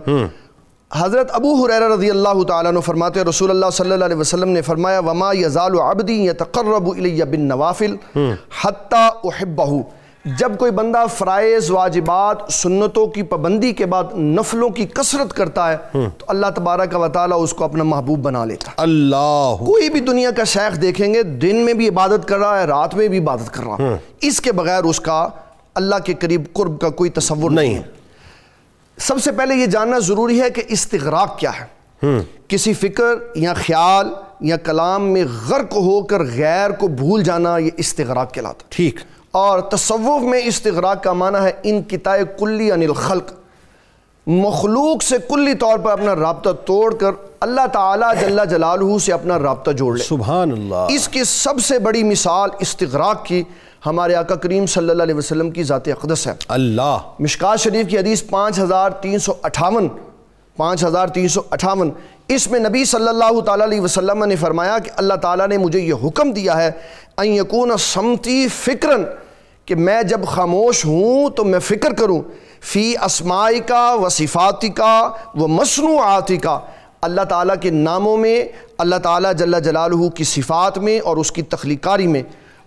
حضرت ابو ہریرہ رضی اللہ تعالیٰ عنہ فرماتے ہیں رسول اللہ صلی اللہ علیہ وسلم نے فرمایا وما یزال عبدی یتقرب الی بالنوافل حتی احبہ. جب کوئی بندہ فرائض واجبات سنتوں کی پابندی کے بعد نفلوں کی کثرت کرتا ہے تو اللہ تبارک و تعالیٰ اس کو اپنا محبوب بنا لیتا ہے. اللہ. کوئی بھی دنیا کا شیخ دیکھیں گے دن میں بھی عبادت کر رہا ہے، رات میں بھی عبادت کر رہا ہے، اس کے بغیر اس کا اللہ کے قریب قرب کا کوئی تصور نہیں ہے. سب سے پہلے یہ جاننا ضروری ہے کہ استغراق کیا ہے. کسی فکر یا خیال یا کلام میں غرق ہو کر غیر کو بھول جانا یہ استغراق کہلاتا ہے. ٹھیک. اور تصوف میں استغراق کا معنی ہے انقطاع کلی عن الخلق، مخلوق سے کلی طور پر اپنا رابطہ توڑ کر اللہ تعالیٰ جل جلالہ سے اپنا رابطہ جوڑ لے. سبحان اللہ. اس کی سب سے بڑی مثال استغراق کی ہمارے آقا کریم صلی اللہ علیہ وسلم کی ذات اقدس ہے. اللہ. مشکات شریف کی حدیث 5358 اس میں نبی صلی اللہ تعالیٰ علیہ وسلم نے فرمایا کہ اللہ تعالیٰ نے مجھے یہ حکم دیا ہے ان یکون صمتی فکرن، کہ میں جب خاموش ہوں تو میں فکر کروں فی اسمائکا و صفاتکا و مصنوعاتکا، اللہ تعالیٰ کے ناموں میں، اللہ تعالیٰ جل جلالہ کی صفات میں اور اس کی تخلیق کاری میں.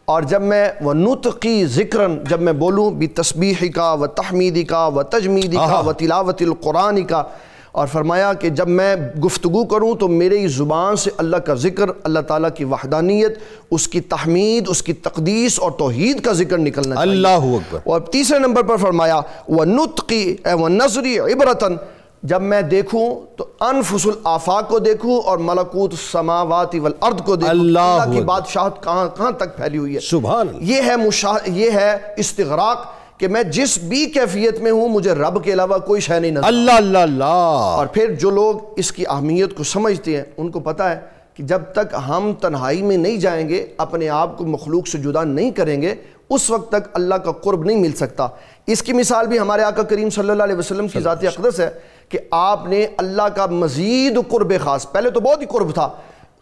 اور جب میں وَنُطْقِي ذِكْرًا، جب میں بولوں بِتَسْبِيحِكَ وَتَحْمِيدِكَ وَتَجْمِيدِكَ وَتِلَاوَةِ الْقُرْآنِ کا، اور فرمایا کہ جب میں گفتگو کروں تو میرے زبان سے اللہ کا ذکر، اللہ تعالیٰ کی وحدانیت، اس کی تحمید، اس کی تقدیس اور توحید کا ذکر نکلنا چاہیے. اللہ اکبر. اور تیسرے نمبر پر فرمایا وَنُطْقِي وَنَظْرِ عِبْرَةً، جب میں دیکھوں تو انفس الآفاق کو دیکھوں اور ملکوت السماوات والارض کو دیکھوں. اللہ کی بادشاہت کہاں تک پھیلی ہوئی ہے. سبحان اللہ. یہ ہے استغراق کہ میں جس بھی کیفیت میں ہوں مجھے رب کے علاوہ کوئی شے نہیں نظر. اللہ اللہ اللہ. اور پھر جو لوگ اس کی اہمیت کو سمجھتے ہیں ان کو پتہ ہے کہ جب تک ہم تنہائی میں نہیں جائیں گے، اپنے آپ کو مخلوق سے جدا نہیں کریں گے، اس وقت تک اللہ کا قرب نہیں مل سکتا. اس کی مثال بھی ہمارے آقا کریم صلی اللہ علیہ وسلم کی ذات اقدس ہے کہ آپ نے اللہ کا مزید قرب خاص، پہلے تو بہت ہی قرب تھا،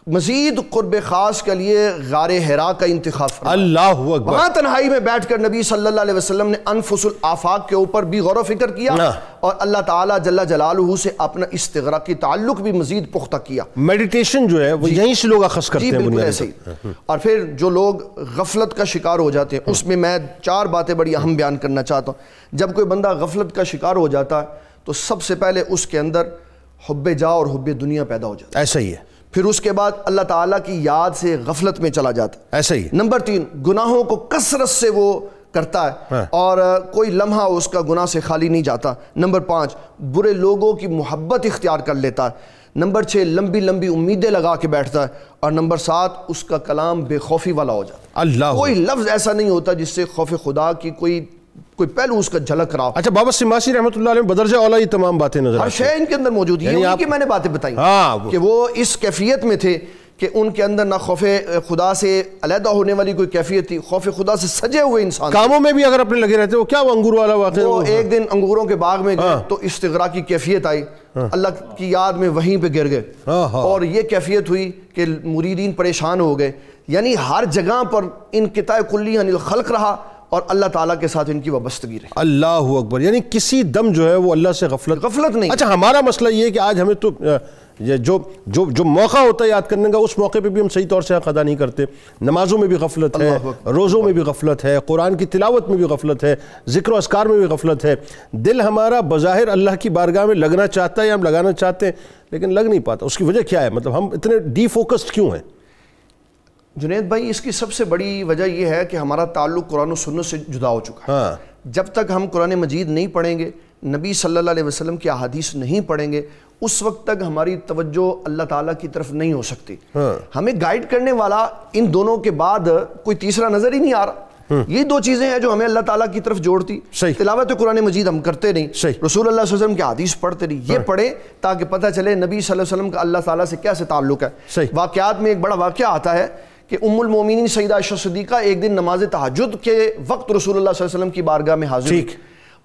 مزید قرب خاص کے لیے غار حرا کا انتخاب فرمایا. اللہ اکبر. وہاں تنہائی میں بیٹھ کر نبی صلی اللہ علیہ وسلم نے انفس الآفاق کے اوپر بھی غور و فکر کیا اور اللہ تعالیٰ جل جلالہ سے اپنا استغراقی تعلق بھی مزید پختہ کیا. میڈیٹیشن جو ہے وہ یہیں سے لوگ اخذ کرتے ہیں. بالکل ایسے ہی. اور پھر جو لوگ غفلت کا شکار ہو جاتے ہیں، اس میں 4 باتیں بڑی اہم بیان کرنا چاہتا ہوں. جب کوئی بندہ غفلت کا شکار ہو جاتا ہے تو سب سے پہلے اس کے اندر حب جا اور حب دنیا پیدا ہو جاتا ہے. ایسا ہی ہے. پھر اس کے بعد اللہ تعالیٰ کی یاد سے غفلت میں چلا جاتا ہے. ایسا ہی. نمبر 3، گناہوں کو کثرت سے وہ کرتا ہے اور کوئی لمحہ اس کا گناہ سے خالی نہیں جاتا. نمبر 5، برے لوگوں کی محبت اختیار کر لیتا ہے. نمبر 6، لمبی لمبی امیدیں لگا کے بیٹھتا ہے. اور نمبر 7، اس کا کلام بے خوفی والا ہو جاتا ہے. اللہ. کوئی لفظ ایسا نہیں ہوتا جس سے خوف خدا کی کوئی پہلو اس کا جھلک رہا. اچھا، بابا سماسی رحمۃ اللہ علیہ بدرجہ اولا یہ تمام باتیں نظر ہر شے ان کے اندر موجود ہے. یعنی کہ میں نے باتیں بتائیں کہ وہ اس کیفیت میں تھے کہ ان کے اندر نہ خوف خدا سے علیحدہ ہونے والی کوئی کیفیت تھی، خوف خدا سے سجے ہوئے انسان. کاموں میں بھی اگر اپنے لگے رہتے وہ کیا وہ انگور والا واقعہ. وہ ایک دن انگوروں کے باغ میں گئے تو استغراق کی کیفیت آئی، اللہ کی یاد میں وہیں پہ گر گئے اور یہ کیفیت ہوئی کہ مریدین پریشان ہو گئے. یعنی ہر جگہ پر انقطاع کلی عن الخلق رہا اور اللہ تعالیٰ کے ساتھ ان کی وابستگی رہی. اللہ اکبر. یعنی کسی دم جو ہے وہ اللہ سے غفلت نہیں. اچھا، ہمارا مسئلہ یہ ہے کہ آج ہمیں تو جو موقع ہوتا ہے یاد کرنے کا، اس موقع پہ بھی ہم صحیح طور سے حق ادا نہیں کرتے. نمازوں میں بھی غفلت ہے، روزوں میں بھی غفلت ہے، قرآن کی تلاوت میں بھی غفلت ہے، ذکر و اذکار میں بھی غفلت ہے. دل ہمارا بظاہر اللہ کی بارگاہ میں لگنا چاہتا ہے یا ہم لگانا چاہتے ہیں لیکن لگ نہیں پاتا. اس کی وجہ کیا ہے؟ مطلب ہم اتنے ڈی فوکسڈ کیوں ہیں؟ جنید بھائی، اس کی سب سے بڑی وجہ یہ ہے کہ ہمارا تعلق قرآن و سنت سے جدا ہو چکا ہے. جب تک ہم قرآن مجید نہیں پڑھیں گے، نبی صلی اللہ علیہ وسلم کی احادیث نہیں پڑھیں گے، اس وقت تک ہماری توجہ اللہ تعالیٰ کی طرف نہیں ہو سکتی. ہمیں گائیڈ کرنے والا ان دونوں کے بعد کوئی تیسرا نظر ہی نہیں آ رہا. یہ 2 چیزیں ہیں جو ہمیں اللہ تعالیٰ کی طرف جوڑتی. تلاوت قرآن مجید ہم کرتے نہیں، رسول اللہ صلی اللہ علیہ وسلم کی حدیث پڑھتے نہیں. یہ پڑھیں تاکہ پتہ چلے نبی صلی اللہ علیہ وسلم کا اللہ تعالیٰ سے کیسے تعلق ہے. واقعات میں ایک بڑا واقعہ آتا ہے کہ ام المومنین سیدہ عائشہ صدیقہ ایک دن نماز تہجد کے وقت رسول اللہ صلی اللہ علیہ وسلم کی بارگاہ میں حاضر ہوئی.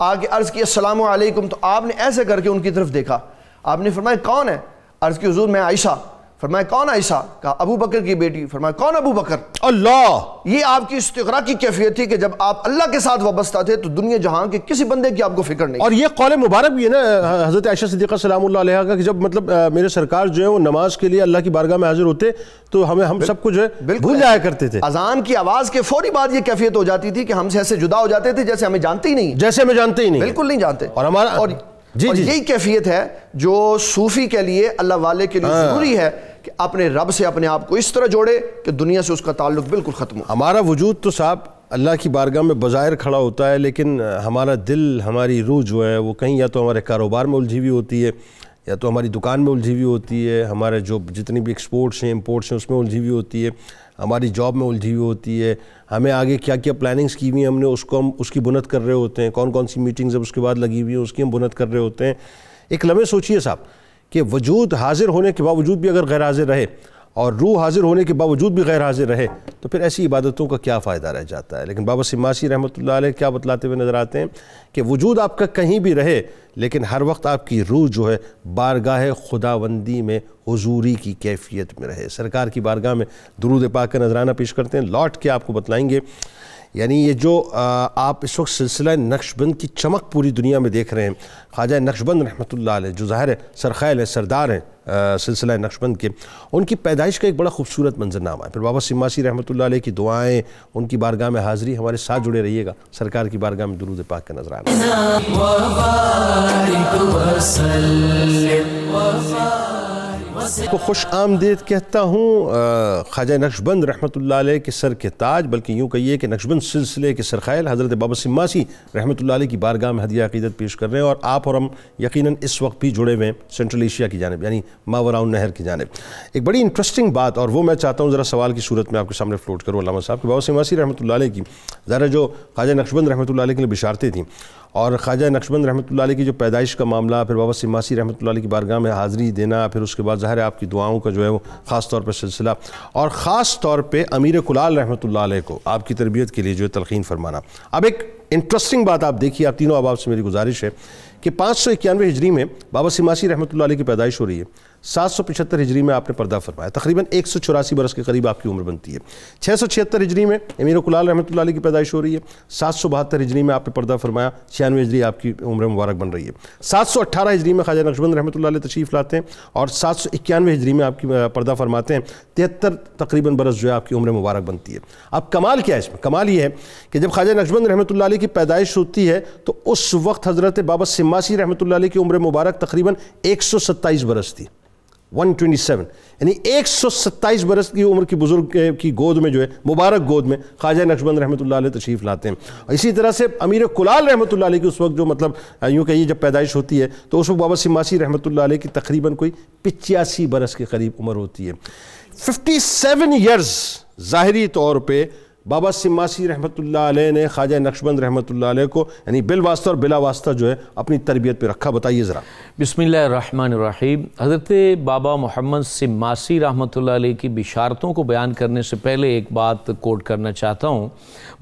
آگے عرض کی السلام علیکم، تو آپ نے ایسے کر کے ان کی طرف دیکھا. آپ نے فرمایا کون ہے؟ عرض کی حضور میں عائشہ. فرمایا کون عائشہ؟ کہا ابو بکر کی بیٹی. فرمایا کون ابو بکر؟ اللہ. یہ آپ کی استغراق کی کیفیت تھی کہ جب آپ اللہ کے ساتھ وابستہ تھے تو دنیا جہاں کے کسی بندے کی آپ کو فکر نہیں. اور یہ قول مبارک بھی ہے نا حضرت عائشہ صدیقہ سلام اللہ علیہا کا کہ جب مطلب میرے سرکار جو ہے وہ نماز کے لیے اللہ کی بارگاہ میں حاضر ہوتے تو ہم سب کو جو ہے بھول جایا کرتے تھے. اذان کی آواز کے فوری بعد یہ کیفیت ہو جاتی تھی کہ ہم سے ایسے جدا ہو جاتے تھے جیسے ہمیں جانتے ہی نہیں. بالکل نہیں جانتے. اور ہمارا اور یہی کیفیت ہے جو صوفی کے لیے، اللہ والے کے لیے ضروری ہے کہ اپنے رب سے اپنے آپ کو اس طرح جوڑے کہ دنیا سے اس کا تعلق بالکل ختم ہو. ہمارا وجود تو صاحب اللہ کی بارگاہ میں بظاہر کھڑا ہوتا ہے لیکن ہمارا دل، ہماری روح جو ہے وہ کہیں یا تو ہمارے کاروبار میں الجھی ہوئی ہوتی ہے یا تو ہماری دکان میں الجھی ہوئی ہوتی ہے، ہمارے جو جتنی بھی ایکسپورٹس ہیں امپورٹس ہیں اس میں الجھی ہوئی ہوتی ہے، ہماری جاب میں الجھی ہوئی ہوتی ہے. ہمیں آگے کیا کیا پلاننگز کی ہوئی ہیں ہم نے ہم اس کی بنت کر رہے ہوتے ہیں. کون سی میٹنگز اب اس کے بعد لگی ہوئی ہیں اس کی ہم بنت کر رہے ہوتے ہیں. ایک لمحے سوچئے صاحب کہ وجود حاضر ہونے کے باوجود بھی اگر غیر حاضر رہے اور روح حاضر ہونے کے باوجود بھی غیر حاضر رہے تو پھر ایسی عبادتوں کا کیا فائدہ رہ جاتا ہے. لیکن بابا سماسی رحمۃ اللہ علیہ کیا بتلاتے ہوئے نظر آتے ہیں کہ وجود آپ کا کہیں بھی رہے لیکن ہر وقت آپ کی روح جو ہے بارگاہ خداوندی میں حضوری کی کیفیت میں رہے. سرکار کی بارگاہ میں درود پاک کا نذرانہ پیش کرتے ہیں، لوٹ کے آپ کو بتلائیں گے یعنی یہ جو آپ اس وقت سلسلہ نقشبند کی چمک پوری دنیا میں دیکھ رہے ہیں، خواجہ نقشبند رحمۃ اللہ علیہ جو ظاہر ہے سرخیل ہے، سردار ہیں سلسلہ نقشبند کے، ان کی پیدائش کا ایک بڑا خوبصورت منظرنامہ ہے۔ پھر بابا سماسی رحمۃ اللہ علیہ کی دعائیں، ان کی بارگاہ میں حاضری، ہمارے ساتھ جڑے رہیے گا، سرکار کی بارگاہ میں درود پاک کا نظرانہ۔ کو خوش آمدید کہتا ہوں خواجہ نقشبند رحمۃ اللہ علیہ کے سر کے تاج، بلکہ یوں کہیے کہ نقشبند سلسلے کے سرخیل حضرت بابا سماسی رحمۃ اللہ علیہ کی بارگاہ میں ہدیہ عقیدت پیش کر رہے ہیں، اور آپ اور ہم یقیناً اس وقت بھی جڑے ہوئے ہیں سینٹرل ایشیا کی جانب، یعنی ماوراء النہر کی جانب۔ ایک بڑی انٹرسٹنگ بات، اور وہ میں چاہتا ہوں ذرا سوال کی صورت میں آپ کے سامنے فلوٹ کروں علامہ صاحب، کہ بابا سماسی رحمۃ اللہ علیہ کی ذرا جو خواجہ نقشبند رحمۃ اللہ علیہ کے لیے بشارتیں تھیں، اور خواجہ نقشبند رحمۃ اللہ علیہ کی جو پیدائش کا معاملہ، پھر بابا سماسی رحمۃ اللہ علیہ کی بارگاہ میں حاضری دینا، پھر اس کے بعد ظاہر ہے آپ کی دعاؤں کا جو ہے وہ خاص طور پہ سلسلہ، اور خاص طور پہ امیر کلال رحمۃ اللہ علیہ کو آپ کی تربیت کے لیے جو ہے تلقین فرمانا۔ اب ایک انٹرسٹنگ بات آپ دیکھیے، آپ تینوں احباب سے میری گزارش ہے کہ 591 ہجری میں بابا سماسی رحمۃ اللہ علیہ کی پیدائش ہو رہی ہے، 775 ہجری میں آپ نے پردہ فرمایا، تقریباً 184 برس کے قریب آپ کی عمر بنتی ہے۔ 676 ہجری میں امیر کلال رحمۃ اللہ علیہ کی پیدائش ہو رہی ہے، 772 ہجری میں آپ نے پردہ فرمایا، 96 ہجری آپ کی عمر مبارک بن رہی ہے۔ 718 ہجری میں خواجہ نقشبند رحمۃ اللہ علیہ تشریف لاتے ہیں، اور 791 ہجری میں آپ کی پردہ فرماتے ہیں، 73 تقریباً برس جو ہے آپ کی عمر مبارک بنتی ہے۔ اب کمال کیا ہے اس میں؟ کمال یہ ہے کہ جب خواجہ نقشبند رحمۃ اللہ علیہ کی پیدائش ہوتی ہے تو اس وقت حضرت بابا سماسی رحمۃ اللہ علیہ کی عمر مبارک تقریباً 127 برس تھی، 127، یعنی 127 برس کی عمر کی بزرگ کی گود میں جو ہے مبارک گود میں خواجہ نقشبند رحمۃ اللہ علیہ تشریف لاتے ہیں۔ اسی طرح سے امیر کلال رحمۃ اللہ علیہ کی اس وقت جو مطلب یوں کہیے جب پیدائش ہوتی ہے تو اس وقت بابا سماسی رحمۃ اللہ علیہ کی تقریباً کوئی 85 برس کے قریب عمر ہوتی ہے۔ 57 ایئرز ظاہری طور پہ بابا سماسی رحمۃ اللہ علیہ نے خواجہ نقشبند رحمۃ اللہ علیہ کو یعنی بالواسطہ اور بلا واسطہ جو ہے اپنی تربیت پہ رکھا، بتائیے ذرا۔ بسم اللہ الرحمن الرحیم۔ حضرت بابا محمد سماسی رحمۃ اللہ علیہ کی بشارتوں کو بیان کرنے سے پہلے ایک بات کوٹ کرنا چاہتا ہوں۔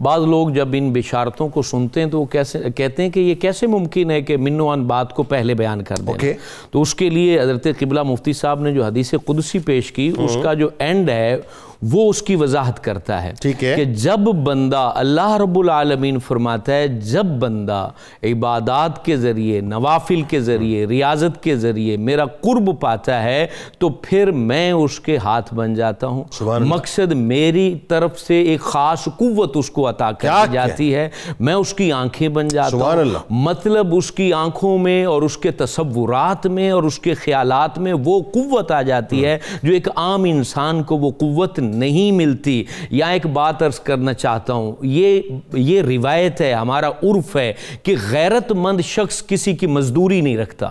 بعض لوگ جب ان بشارتوں کو سنتے ہیں تو وہ کہتے ہیں کہ یہ کیسے ممکن ہے کہ من و عن بات کو پہلے بیان کر دیں۔ تو اس کے لیے حضرت قبلہ مفتی صاحب نے جو حدیث قدسی پیش کی، اس کا جو اینڈ ہے وہ اس کی وضاحت کرتا ہے کہ جب بندہ، اللہ رب العالمین فرماتا ہے، جب بندہ عبادات کے ذریعے، نوافل کے ذریعے، ریاضت کے ذریعے میرا قرب پاتا ہے تو پھر میں اس کے ہاتھ بن جاتا ہوں۔ مقصد میری طرف سے ایک خاص قوت اس کو عطا کر جاتی ہے، میں اس کی آنکھیں بن جاتا ہوں۔ مطلب اس کی آنکھوں میں اور اس کے تصورات میں اور اس کے خیالات میں وہ قوت آ جاتی ہے جو ایک عام انسان کو وہ قوت نہیں ملتی۔ یا ایک بات عرض کرنا چاہتا ہوں، یہ روایت ہے، ہمارا عرف ہے کہ غیرت مند شخص کسی کی مزدوری نہیں رکھتا۔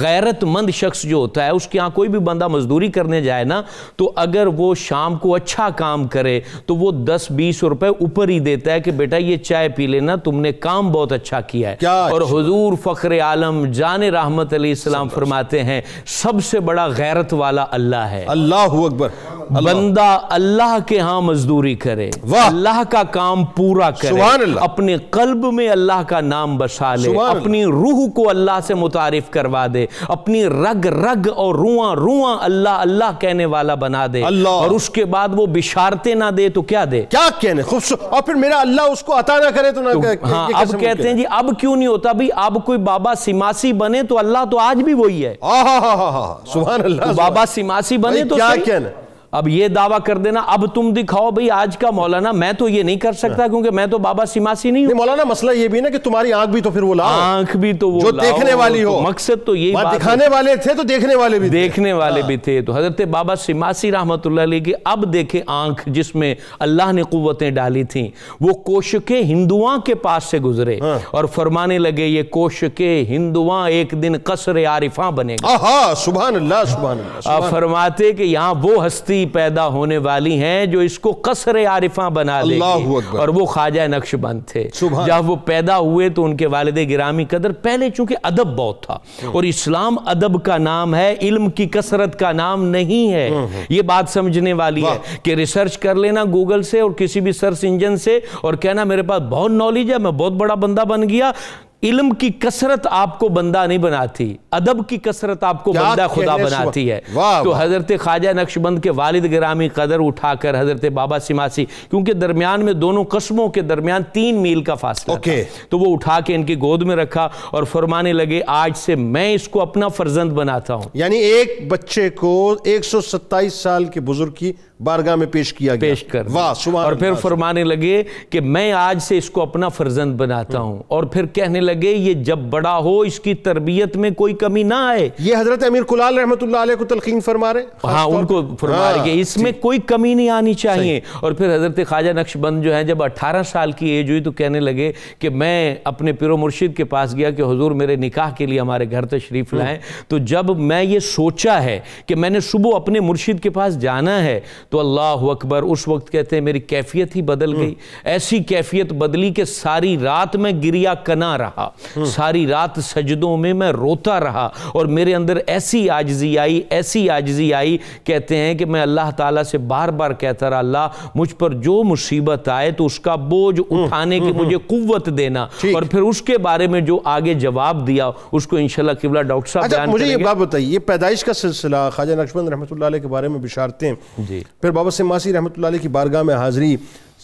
غیرت مند شخص جو ہوتا ہے، اس کے ہاں کوئی بھی بندہ مزدوری کرنے جائے نا تو اگر وہ شام کو اچھا کام کرے تو وہ 10-20 روپے اوپر ہی دیتا ہے کہ بیٹا یہ چائے پی لینا، تم نے کام بہت اچھا کیا ہے۔ اور حضور فخر عالم جان رحمت علیہ السلام فرماتے ہیں سب سے بڑا غیرت والا اللہ ہے۔ اللہ اکبر۔ بندہ اللہ کے ہاں مزدوری کرے، اللہ کا کام پورا کرے، اپنے قلب میں اللہ کا نام بسا لے، اپنی روح کو اللہ سے متعارف کروا دے، اپنی رگ رگ اور رواں رواں اللہ اللہ کہنے والا بنا دے، اور اس کے بعد وہ بشارتیں نہ دے تو کیا دے؟ کیا کہنے خوبصورت، اور پھر میرا اللہ اس کو عطا نہ کرے تو ہاں اب کہتے ہیں جی اب کیوں نہیں ہوتا بھی، اب کوئی بابا سماسی بنے تو اللہ تو آج بھی وہی ہے۔ سبحان اللہ، بابا سماسی بنے تو کیا کہنا۔ اب یہ دعویٰ کر دینا اب تم دکھاؤ بھئی آج کا مولانا، میں تو یہ نہیں کر سکتا کیونکہ میں تو بابا سماسی نہیں ہوں۔ مولانا مسئلہ یہ بھی نا کہ تمہاری آنکھ بھی تو پھر وہ لاؤ، آنکھ بھی تو وہ جو دیکھنے والی ہو۔ مقصد تو یہی بات، دکھانے والے تھے تو دیکھنے والے بھی، دیکھنے والے بھی تھے۔ تو حضرت بابا سماسی رحمت اللہ علیہ کی اب دیکھیں آنکھ جس میں اللہ نے قوتیں ڈالی تھیں، وہ کوشکیں ہندواں کے پاس سے گزرے اور فرمانے لگے یہ کوشکیں ہندواں ایک دن قصر عارفاں بنے گا۔ سبحان اللہ، سبحان اللہ۔ فرماتے کہ یہاں وہ ہستی پیدا ہونے والی ہیں جو اس کو قصر عارفاں بنا دے گی، اور وہ خواجہ نقشبند تھے۔ جب وہ پیدا ہوئے تو ان کے والد گرامی قدر، پہلے چونکہ ادب بہت تھا اور اسلام ادب کا نام ہے، علم کی کثرت کا نام نہیں ہے، یہ بات سمجھنے والی ہے کہ ریسرچ کر لینا گوگل سے اور کسی بھی سرچ انجن سے اور کہنا میرے پاس بہت نالج ہے، میں بہت بڑا بندہ بن گیا، علم کی کثرت آپ کو بندہ نہیں بناتی، ادب کی کثرت آپ کو بندہ خدا بناتی ہے۔ تو حضرت خواجہ نقشبند کے والد گرامی قدر اٹھا کر حضرت بابا سماسی، کیونکہ درمیان میں دونوں قصبوں کے درمیان 3 میل کا فاصلہ تھا، تو وہ اٹھا کے ان کی گود میں رکھا اور فرمانے لگے آج سے میں اس کو اپنا فرزند بناتا ہوں۔ یعنی ایک بچے کو 127 سال کے بزرگ کی بارگاہ میں پیش کیا گیا، پیش کر، اور پھر فرمانے لگے کہ میں آج سے اس کو اپنا فرزند بناتا ہوں، اور پھر کہنے لگے یہ جب بڑا ہو اس کی تربیت میں کوئی کمی نہ آئے۔ یہ حضرت امیر کلال رحمۃ اللہ علیہ کو تلقین فرما رہے، ہاں ان کو فرما رہے کہ اس میں کوئی کمی نہیں آنی چاہیے۔ اور پھر حضرت خواجہ نقشبند جو ہیں جب 18 سال کی ایج ہوئی تو کہنے لگے کہ میں اپنے پیر و مرشد کے پاس گیا کہ حضور میرے نکاح کے لیے ہمارے گھر تشریف لائیں، تو جب میں یہ سوچا ہے کہ میں نے صبح اپنے مرشد کے پاس جانا ہے تو اللہ اکبر، اس وقت کہتے ہیں میری کیفیت ہی بدل گئی، ایسی کیفیت بدلی کہ ساری رات میں گریا کنا رہا، ساری رات سجدوں میں روتا رہا، اور میرے اندر ایسی عاجزی آئی کہتے ہیں کہ میں اللہ تعالیٰ سے بار بار کہتا رہا اللہ مجھ پر جو مصیبت آئے تو اس کا بوجھ اٹھانے کی مجھے قوت دینا، اور پھر اس کے بارے میں جو آگے جواب دیا اس کو انشاءاللہ قبلہ ڈاکٹر صاحب بیان کریں گے۔ مجھے یہ بات بتائیے، یہ پیدائش کا سلسلہ خواجہ نقشبند رحمۃ اللہ علیہ کے بارے میں بشارتیں، پھر بابا سماسی رحمۃ اللہ علیہ کی بارگاہ میں حاضری،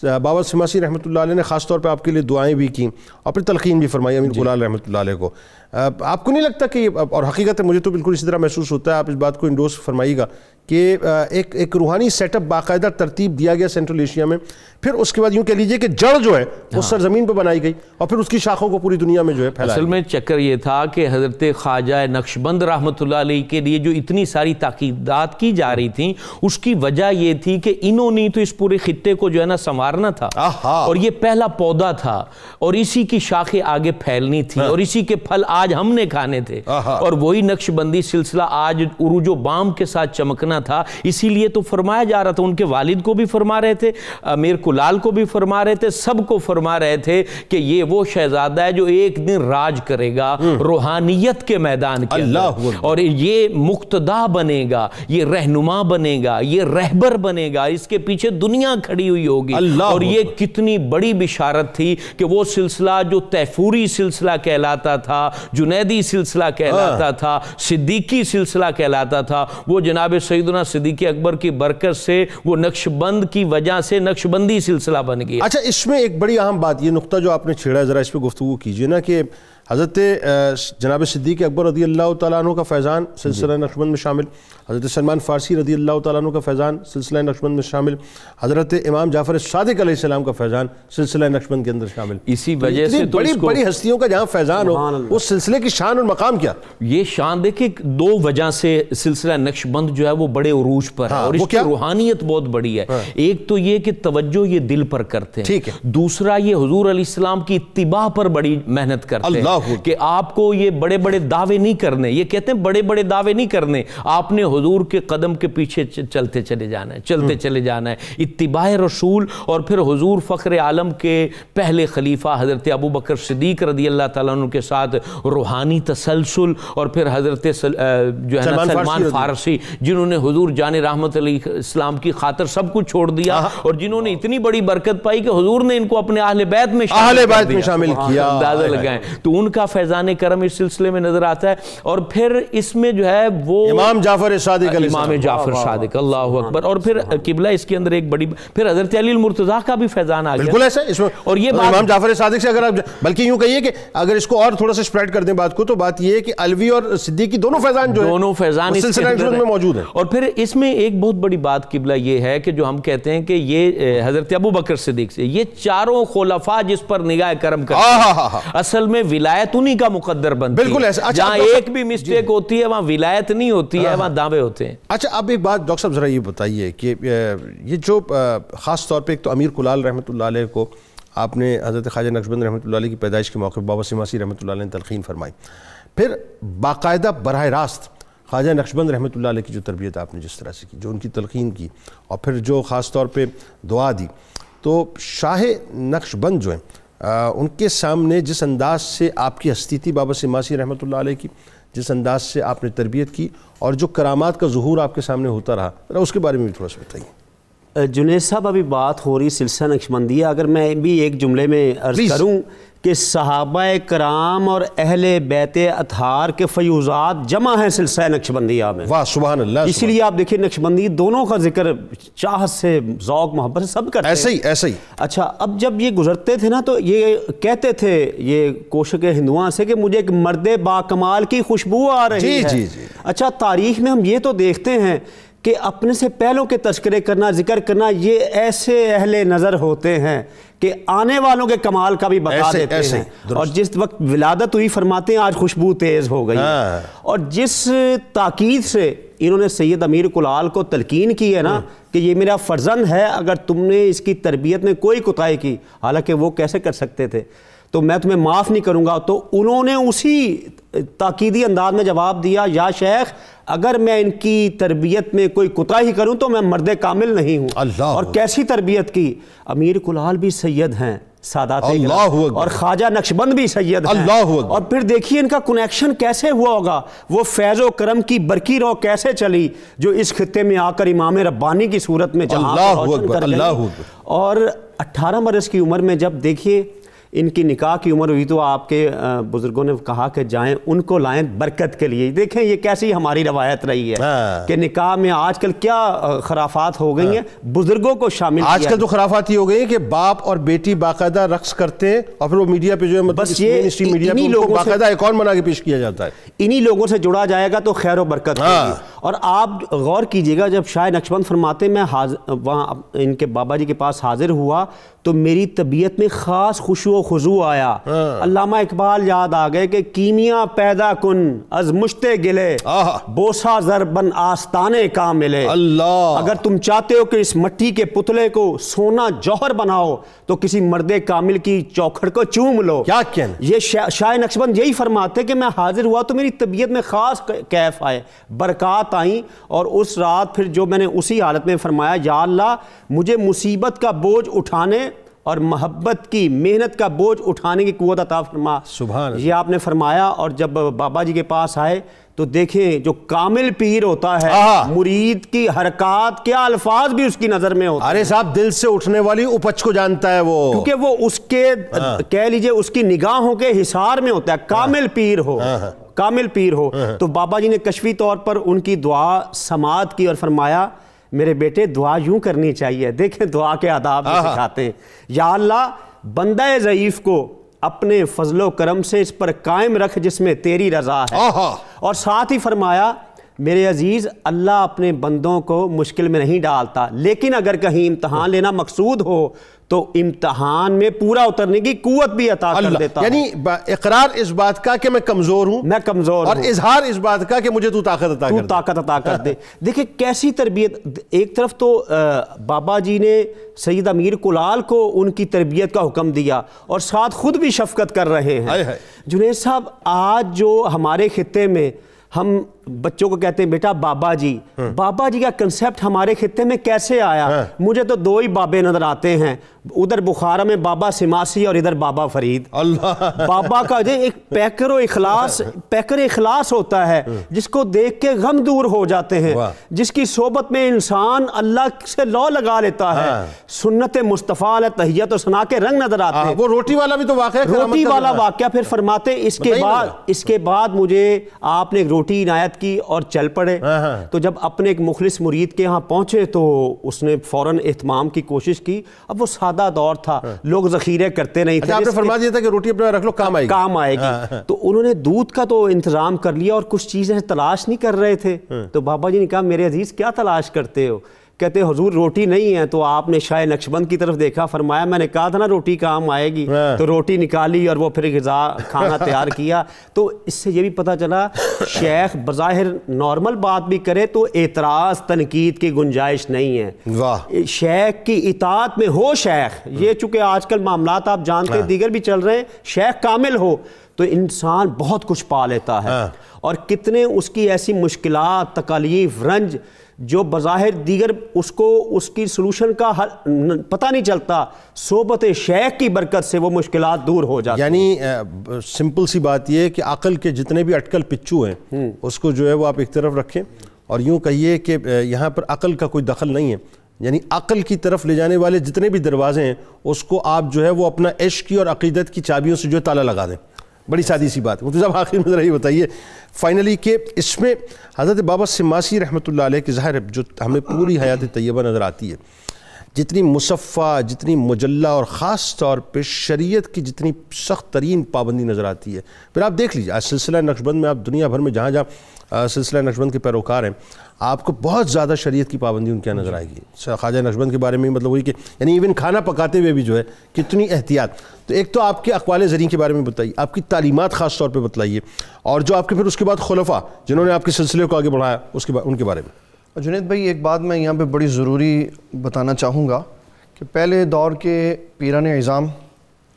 بابا سماسی رحمۃ اللہ علیہ نے خاص طور پہ آپ کے لیے دعائیں بھی کی اور پھر تلقین بھی فرمائی امیر کلال رحمۃ اللہ علیہ کو۔ آپ کو نہیں لگتا کہ اور حقیقت ہے مجھے تو بالکل اسی طرح محسوس ہوتا ہے، آپ اس بات کو انڈورس فرمائیے گا کہ ایک روحانی سیٹ اپ باقاعدہ ترتیب دیا گیا سینٹرل ایشیا میں، پھر اس کے بعد یوں کہہ لیجئے کہ جڑ جو ہے وہ سرزمین پہ بنائی گئی اور پھر اس کی شاخوں کو پوری دنیا میں جو ہے پھیلایا۔ اصل میں چکر یہ تھا کہ حضرت خواجہ نقشبند رحمۃ اللہ علیہ کے لیے جو اتنی ساری تاکیدات کی جا رہی تھیں اس کی وجہ یہ تھی کہ انہوں نے تو اس پورے خطے کو جو ہے نا سنوارنا تھا، اور یہ پہلا پودا تھا اور اسی کی شاخیں آگے پھیلنی تھی اور اسی کے پھل آج ہم نے کھانے تھے، اور وہی نقشبندی سلسلہ آج عروج و بام کے ساتھ چمکنا تھا۔ اسی لیے تو فرمایا جا رہا تھا، ان کے والد کو بھی فرما رہے تھے، امیر کلال کو بھی فرما رہے تھے، سب کو فرما رہے تھے کہ یہ وہ شہزادہ ہے جو ایک دن راج کرے گا روحانیت کے میدان کے اندر، اور یہ مقتدا بنے گا، یہ رہنما بنے گا، یہ رہبر بنے گا، اس کے پیچھے دنیا کھڑی ہوئی ہوگی۔ اور یہ کتنی بڑی بشارت تھی کہ وہ سلسلہ جو تیفوری سلسلہ کہلاتا تھا، جنیدی سلسلہ کہلاتا تھا، صدیقی سلسلہ کہلاتا تھا، وہ جناب سیدنا صدیق اکبر کی برکت سے وہ نقشبند کی وجہ سے نقشبندی سلسلہ بن گیا۔ اچھا، اس میں ایک بڑی اہم بات، یہ نقطہ جو آپ نے چھیڑا ہے ذرا اس پہ گفتگو کیجئے نا، کہ حضرت جناب صدیق اکبر رضی اللہ تعالیٰ عنہ کا فیضان سلسلہ نقشبند میں شامل، حضرت سلمان فارسی رضی اللہ تعالیٰ عنہ کا فیضان سلسلہ نقشبند میں شامل، حضرت امام جعفر صادق علیہ السلام کا فیضان سلسلہ نقشبند کے اندر شامل۔ اسی وجہ سے تو بڑی ہستیوں کا جہاں فیضان ہو اس سلسلے کی شان اور مقام کیا؟ یہ شان دیکھیں 2 وجہ سے سلسلہ نقشبند جو ہے وہ بڑے عروج پر ہے، اور اس کی روحانیت بہت بڑی ہے۔ ایک تو یہ کہ توجہ یہ دل پر کرتے ہیں، دوسرا یہ حضور علیہ السلام کی اتباع پر بڑی محنت کرتے ہیں کہ آپ کو یہ بڑے بڑے دعوے نہیں کرنے، یہ کہتے ہیں بڑے بڑے دعوے نہیں کرنے، آپ نے حضور کے قدم کے پیچھے چلتے چلے جانا ہے، چلتے چلے جانا ہے، اتباع رسول۔ اور پھر حضور فخر عالم کے پہلے خلیفہ حضرت ابو بکر صدیق رضی اللہ تعالیٰ عنہ کے ساتھ روحانی تسلسل، اور پھر حضرت جو ہے نا سلمان فارسی جنہوں نے حضور جان رحمت علیہ السلام کی خاطر سب کچھ چھوڑ دیا، اور جنہوں نے اتنی بڑی برکت پائی کہ حضور نے ان کو اپنے اہل بیت میں شامل کیا، اندازہ لگائیں تو ان کا فیضان کرم اس سلسلے میں نظر آتا ہے۔ اور پھر اس میں جو ہے وہ امام جعفر صادق علیہ امام جعفر صادق، اللہ اکبر، اور پھر قبلہ اس کے اندر ایک بڑی، پھر حضرت علی المرتضیٰ کا بھی فیضان آ گیا، بالکل ایسا اس میں۔ اور یہ امام جعفر صادق سے اگر آپ بلکہ یوں کہیے کہ اگر اس کو اور تھوڑا سا سپریڈ کر دیں بات کو، تو بات یہ ہے کہ علوی اور صدیقی دونوں فیضان جو ہیں دونوں فیضان اس سلسلہ نقشبند میں موجود ہیں۔ اور پھر اس میں ایک بہت بڑی بات قبلہ یہ ہے کہ جو ہم کہتے ہیں کہ یہ حضرت ابو بکر صدیق سے یہ چاروں خلفاء جس پر نگاہ کرم کرتے ہیں، اصل میں ولایت انہی کا مقدر بنتی ہے، بالکل ایسا۔ جہاں ایک بھی مسٹیک ہوتی ہے وہاں ولایت نہیں ہوتی ہے، وہاں دعوے ہوتے ہیں۔ اچھا، اب ایک بات ڈاکٹر صاحب ذرا یہ بتائیے کہ یہ جو خاص طور پہ ایک تو امیر کلال رحمۃ اللہ علیہ کو آپ نے حضرت خواجہ نقشبند رحمۃ اللہ علیہ کی پیدائش کے موقع بابا سماسی رحمۃ اللہ علیہ نے تلقین فرمائی، پھر باقاعدہ براہ راست خواجہ نقشبند رحمۃ اللہ علیہ کی جو تربیت آپ نے جس طرح سے کی، جو ان کی تلقین کی، اور پھر جو خاص طور پہ دعا دی، تو شاہ نقشبند جو ہیں ان کے سامنے جس انداز سے آپ کی ہستی تھی بابا سماسی رحمۃ اللہ علیہ کی، جس انداز سے آپ نے تربیت کی، اور جو کرامات کا ظہور آپ کے سامنے ہوتا رہا، اس کے بارے میں بھی تھوڑا سا بتائیے۔ جنید صاحب ابھی بات ہو رہی سلسلہ نقشبندیہ، اگر میں بھی ایک جملے میں عرض کروں کہ صحابہ کرام اور اہل بیت اطہار کے فیوزات جمع ہیں سلسلہ نقشبندیہ میں. واہ سبحان اللہ. اسی لیے آپ دیکھیں نقشبندی دونوں کا ذکر چاہت سے، ذوق محبت سے سب کرتے ہیں. ایسے ہی. اچھا، اب جب یہ گزرتے تھے نا تو یہ کہتے تھے یہ کوشک ہندوؤں سے کہ مجھے ایک مرد با کمال کی خوشبو آ رہی ہے. جی. اچھا، تاریخ میں ہم یہ تو دیکھتے ہیں کہ اپنے سے پہلوں کے تذکرے کرنا، ذکر کرنا، یہ ایسے اہل نظر ہوتے ہیں کہ آنے والوں کے کمال کا بھی بتا دیتے ہیں. اور جس وقت ولادت ہوئی فرماتے ہیں آج خوشبو تیز ہو گئی. اور جس تاکید سے انہوں نے سید امیر کلال کو تلقین کی ہے نا کہ یہ میرا فرزند ہے، اگر تم نے اس کی تربیت میں کوئی کوتاہی کی، حالانکہ وہ کیسے کر سکتے تھے، تو میں تمہیں معاف نہیں کروں گا. تو انہوں نے اسی تاکیدی انداز میں جواب دیا، یا شیخ اگر میں ان کی تربیت میں کوئی کوتاہی کروں تو میں مرد کامل نہیں ہوں. اور کیسی تربیت کی؟ امیر کلال بھی سید ہیں، سادات اکرام، اور خواجہ نقشبند بھی سید ہیں. اور پھر دیکھیے ان کا کنیکشن کیسے ہوا ہوگا، وہ فیض و کرم کی برقی رو کیسے چلی جو اس خطے میں آ کر امام ربانی کی صورت میں جہاں روشن کر گئی. اور 18 برس کی عمر میں جب دیکھیے ان کی نکاح کی عمر ہوئی تو آپ کے بزرگوں نے کہا کہ جائیں ان کو لائیں برکت کے لیے. دیکھیں یہ کیسی ہماری روایت رہی ہے کہ نکاح میں آج کل کیا خرافات ہو گئی ہیں، بزرگوں کو شامل کیا. آج کل تو خرافات یہ ہو گئی ہیں کہ باپ اور بیٹی باقاعدہ رقص کرتے ہیں اور پھر وہ میڈیا پہ جو ہے بس یہ انہی لوگوں سے باقاعدہ اکاؤنٹ بنا کے پیش کیا جاتا ہے. انہی لوگوں سے جڑا جائے گا تو خیر و برکت ہوگی. اور آپ غور کیجئے گا، جب شاہ نقشبند فرماتے میں وہاں ان کے بابا جی کے پاس حاضر ہوا تو میری طبیعت میں خاص خشوع و خضوع آیا. علامہ اقبال یاد آ گئے کہ کیمیا پیدا کن از مشت گلے، بوسا ضربن آستانے کا ملے. اگر تم چاہتے ہو کہ اس مٹی کے پتلے کو سونا جوہر بناؤ تو کسی مرد کامل کی چوکھڑ کو چوم لو. یہ شاہ نقشبند یہی فرماتے کہ میں حاضر ہوا تو میری طبیعت میں خاص کیف آئے، برکات آئیں. اور اس رات پھر جو میں نے اسی حالت میں فرمایا، یا اللہ مجھے مصیبت کا بوجھ اٹھانے اور محبت کی محنت کا بوجھ اٹھانے کی قوت عطا فرما. سبحان یہ آپ نے فرمایا. اور جب بابا جی کے پاس آئے تو دیکھیں جو کامل پیر ہوتا ہے مرید کی حرکات کیا الفاظ بھی اس کی نظر میں ہوتا ہے. ارے صاحب دل سے اٹھنے والی اپچ کو جانتا ہے وہ، کیونکہ وہ اس کے کہہ لیجئے اس کی نگاہوں کے حصار میں ہوتا ہے. کامل پیر ہو، کامل پیر ہو. تو بابا جی نے کشفی طور پر ان کی دعا سماعت کی اور فرمایا میرے بیٹے دعا یوں کرنی چاہیے. دیکھیں دعا کے آداب بھی سکھاتے ہیں. یا اللہ بندہ ضعیف کو اپنے فضل و کرم سے اس پر قائم رکھ جس میں تیری رضا ہے. اور ساتھ ہی فرمایا میرے عزیز اللہ اپنے بندوں کو مشکل میں نہیں ڈالتا، لیکن اگر کہیں امتحان لینا مقصود ہو تو امتحان میں پورا اترنے کی قوت بھی عطا کر دیتا. یعنی اقرار اس بات کا کہ میں کمزور ہوں، اور اظہار اس بات کا کہ مجھے تو طاقت عطا کر دے. دیکھیں کیسی تربیت. ایک طرف تو بابا جی نے سید امیر کلال کو ان کی تربیت کا حکم دیا اور ساتھ خود بھی شفقت کر رہے ہیں. جنید صاحب آج جو ہمارے خطے میں ہم بچوں کو کہتے ہیں بیٹا بابا جی، بابا جی کا کنسیپٹ ہمارے خطے میں کیسے آیا؟ مجھے تو دو ہی بابے نظر آتے ہیں، ادھر بخارا میں بابا سماسی اور ادھر بابا فرید. بابا کا ایک پیکر اخلاص ہوتا ہے جس کو دیکھ کے غم دور ہو جاتے ہیں، جس کی صحبت میں انسان اللہ سے لو لگا لیتا ہے. سنت مصطفیٰ علیہ تحیت و ثنا کے رنگ نظر آتے ہیں. وہ روٹی والا بھی تو واقعہ، روٹی والا واقعہ. پھر فرماتے اس کے بعد مجھے آپ نے ایک روٹی عنایت کی اور چل پڑے. تو جب اپنے ایک مخلص مرید کے ہاں پہنچے تو اس نے فوراً اہتمام کی کوشش کی. اب وہ سادہ دور تھا، لوگ ذخیرے کرتے نہیں تھے. آپ نے فرما دیا تھا کہ روٹی اپنے رکھ لو، کام آئے گی. تو انہوں نے دودھ کا تو انتظام کر لیا اور کچھ چیزیں تلاش نہیں کر رہے تھے. تو بابا جی نے کہا میرے عزیز کیا تلاش کرتے ہو؟ کہتے حضور روٹی نہیں ہے. تو آپ نے شاہ نقشبند کی طرف دیکھا، فرمایا میں نے کہا تھا نا روٹی کام آئے گی. تو روٹی نکالی اور وہ پھر غذا کھانا تیار کیا. تو اس سے یہ بھی پتہ چلا شیخ بظاہر نارمل بات بھی کرے تو اعتراض تنقید کی گنجائش نہیں ہے. شیخ کی اطاعت میں ہو شیخ. یہ چونکہ آج کل معاملات آپ جانتے ہیں دیگر بھی چل رہے ہیں، شیخ کامل ہو تو انسان بہت کچھ پا لیتا ہے. اور کتنے اس کی ایسی مشکلات، تکالیف، رنج جو بظاہر دیگر اس کی سلوشن کا پتہ نہیں چلتا، صحبت شیخ کی برکت سے وہ مشکلات دور ہو جاتی. یعنی سمپل سی بات یہ ہے کہ عقل کے جتنے بھی اٹکل پچو ہیں اس کو جو ہے وہ آپ ایک طرف رکھیں اور یوں کہیے کہ یہاں پر عقل کا کوئی دخل نہیں ہے. یعنی عقل کی طرف لے جانے والے جتنے بھی دروازے ہیں اس کو آپ جو ہے وہ اپنا عشق کی اور عقیدت کی چابیوں سے جو ہے تالا لگا دیں. بڑی سادی سی بات ہے. مفتی صاحب آخر میں ذرا یہ بتائیے فائنلی کہ اس میں حضرت بابا سماسی رحمۃ اللہ علیہ کی ظاہر جو ہمیں پوری حیات طیبہ نظر آتی ہے, جتنی مصفہ, جتنی مجلہ اور خاص طور پہ شریعت کی جتنی سخت ترین پابندی نظر آتی ہے. پھر آپ دیکھ لیجیے آج سلسلہ نقشبند میں آپ دنیا بھر میں جہاں جہاں سلسلہ نقشبند کے پیروکار ہیں آپ کو بہت زیادہ شریعت کی پابندی ان کے نظر آئے گی. خواجہ نقشبند کے بارے میں مطلب وہی کہ یعنی ایون کھانا پکاتے ہوئے بھی جو ہے کتنی احتیاط. تو ایک تو آپ کے اقوال زرین کے بارے میں بتائیے, آپ کی تعلیمات خاص طور پہ بتلائیے, اور جو آپ کے پھر اس کے بعد خلفاء جنہوں نے آپ کے سلسلے کو آگے بڑھایا ان کے بارے میں. جنید بھائی ایک بات میں یہاں پہ بڑی ضروری بتانا چاہوں گا کہ پہلے دور کے پیران اعظام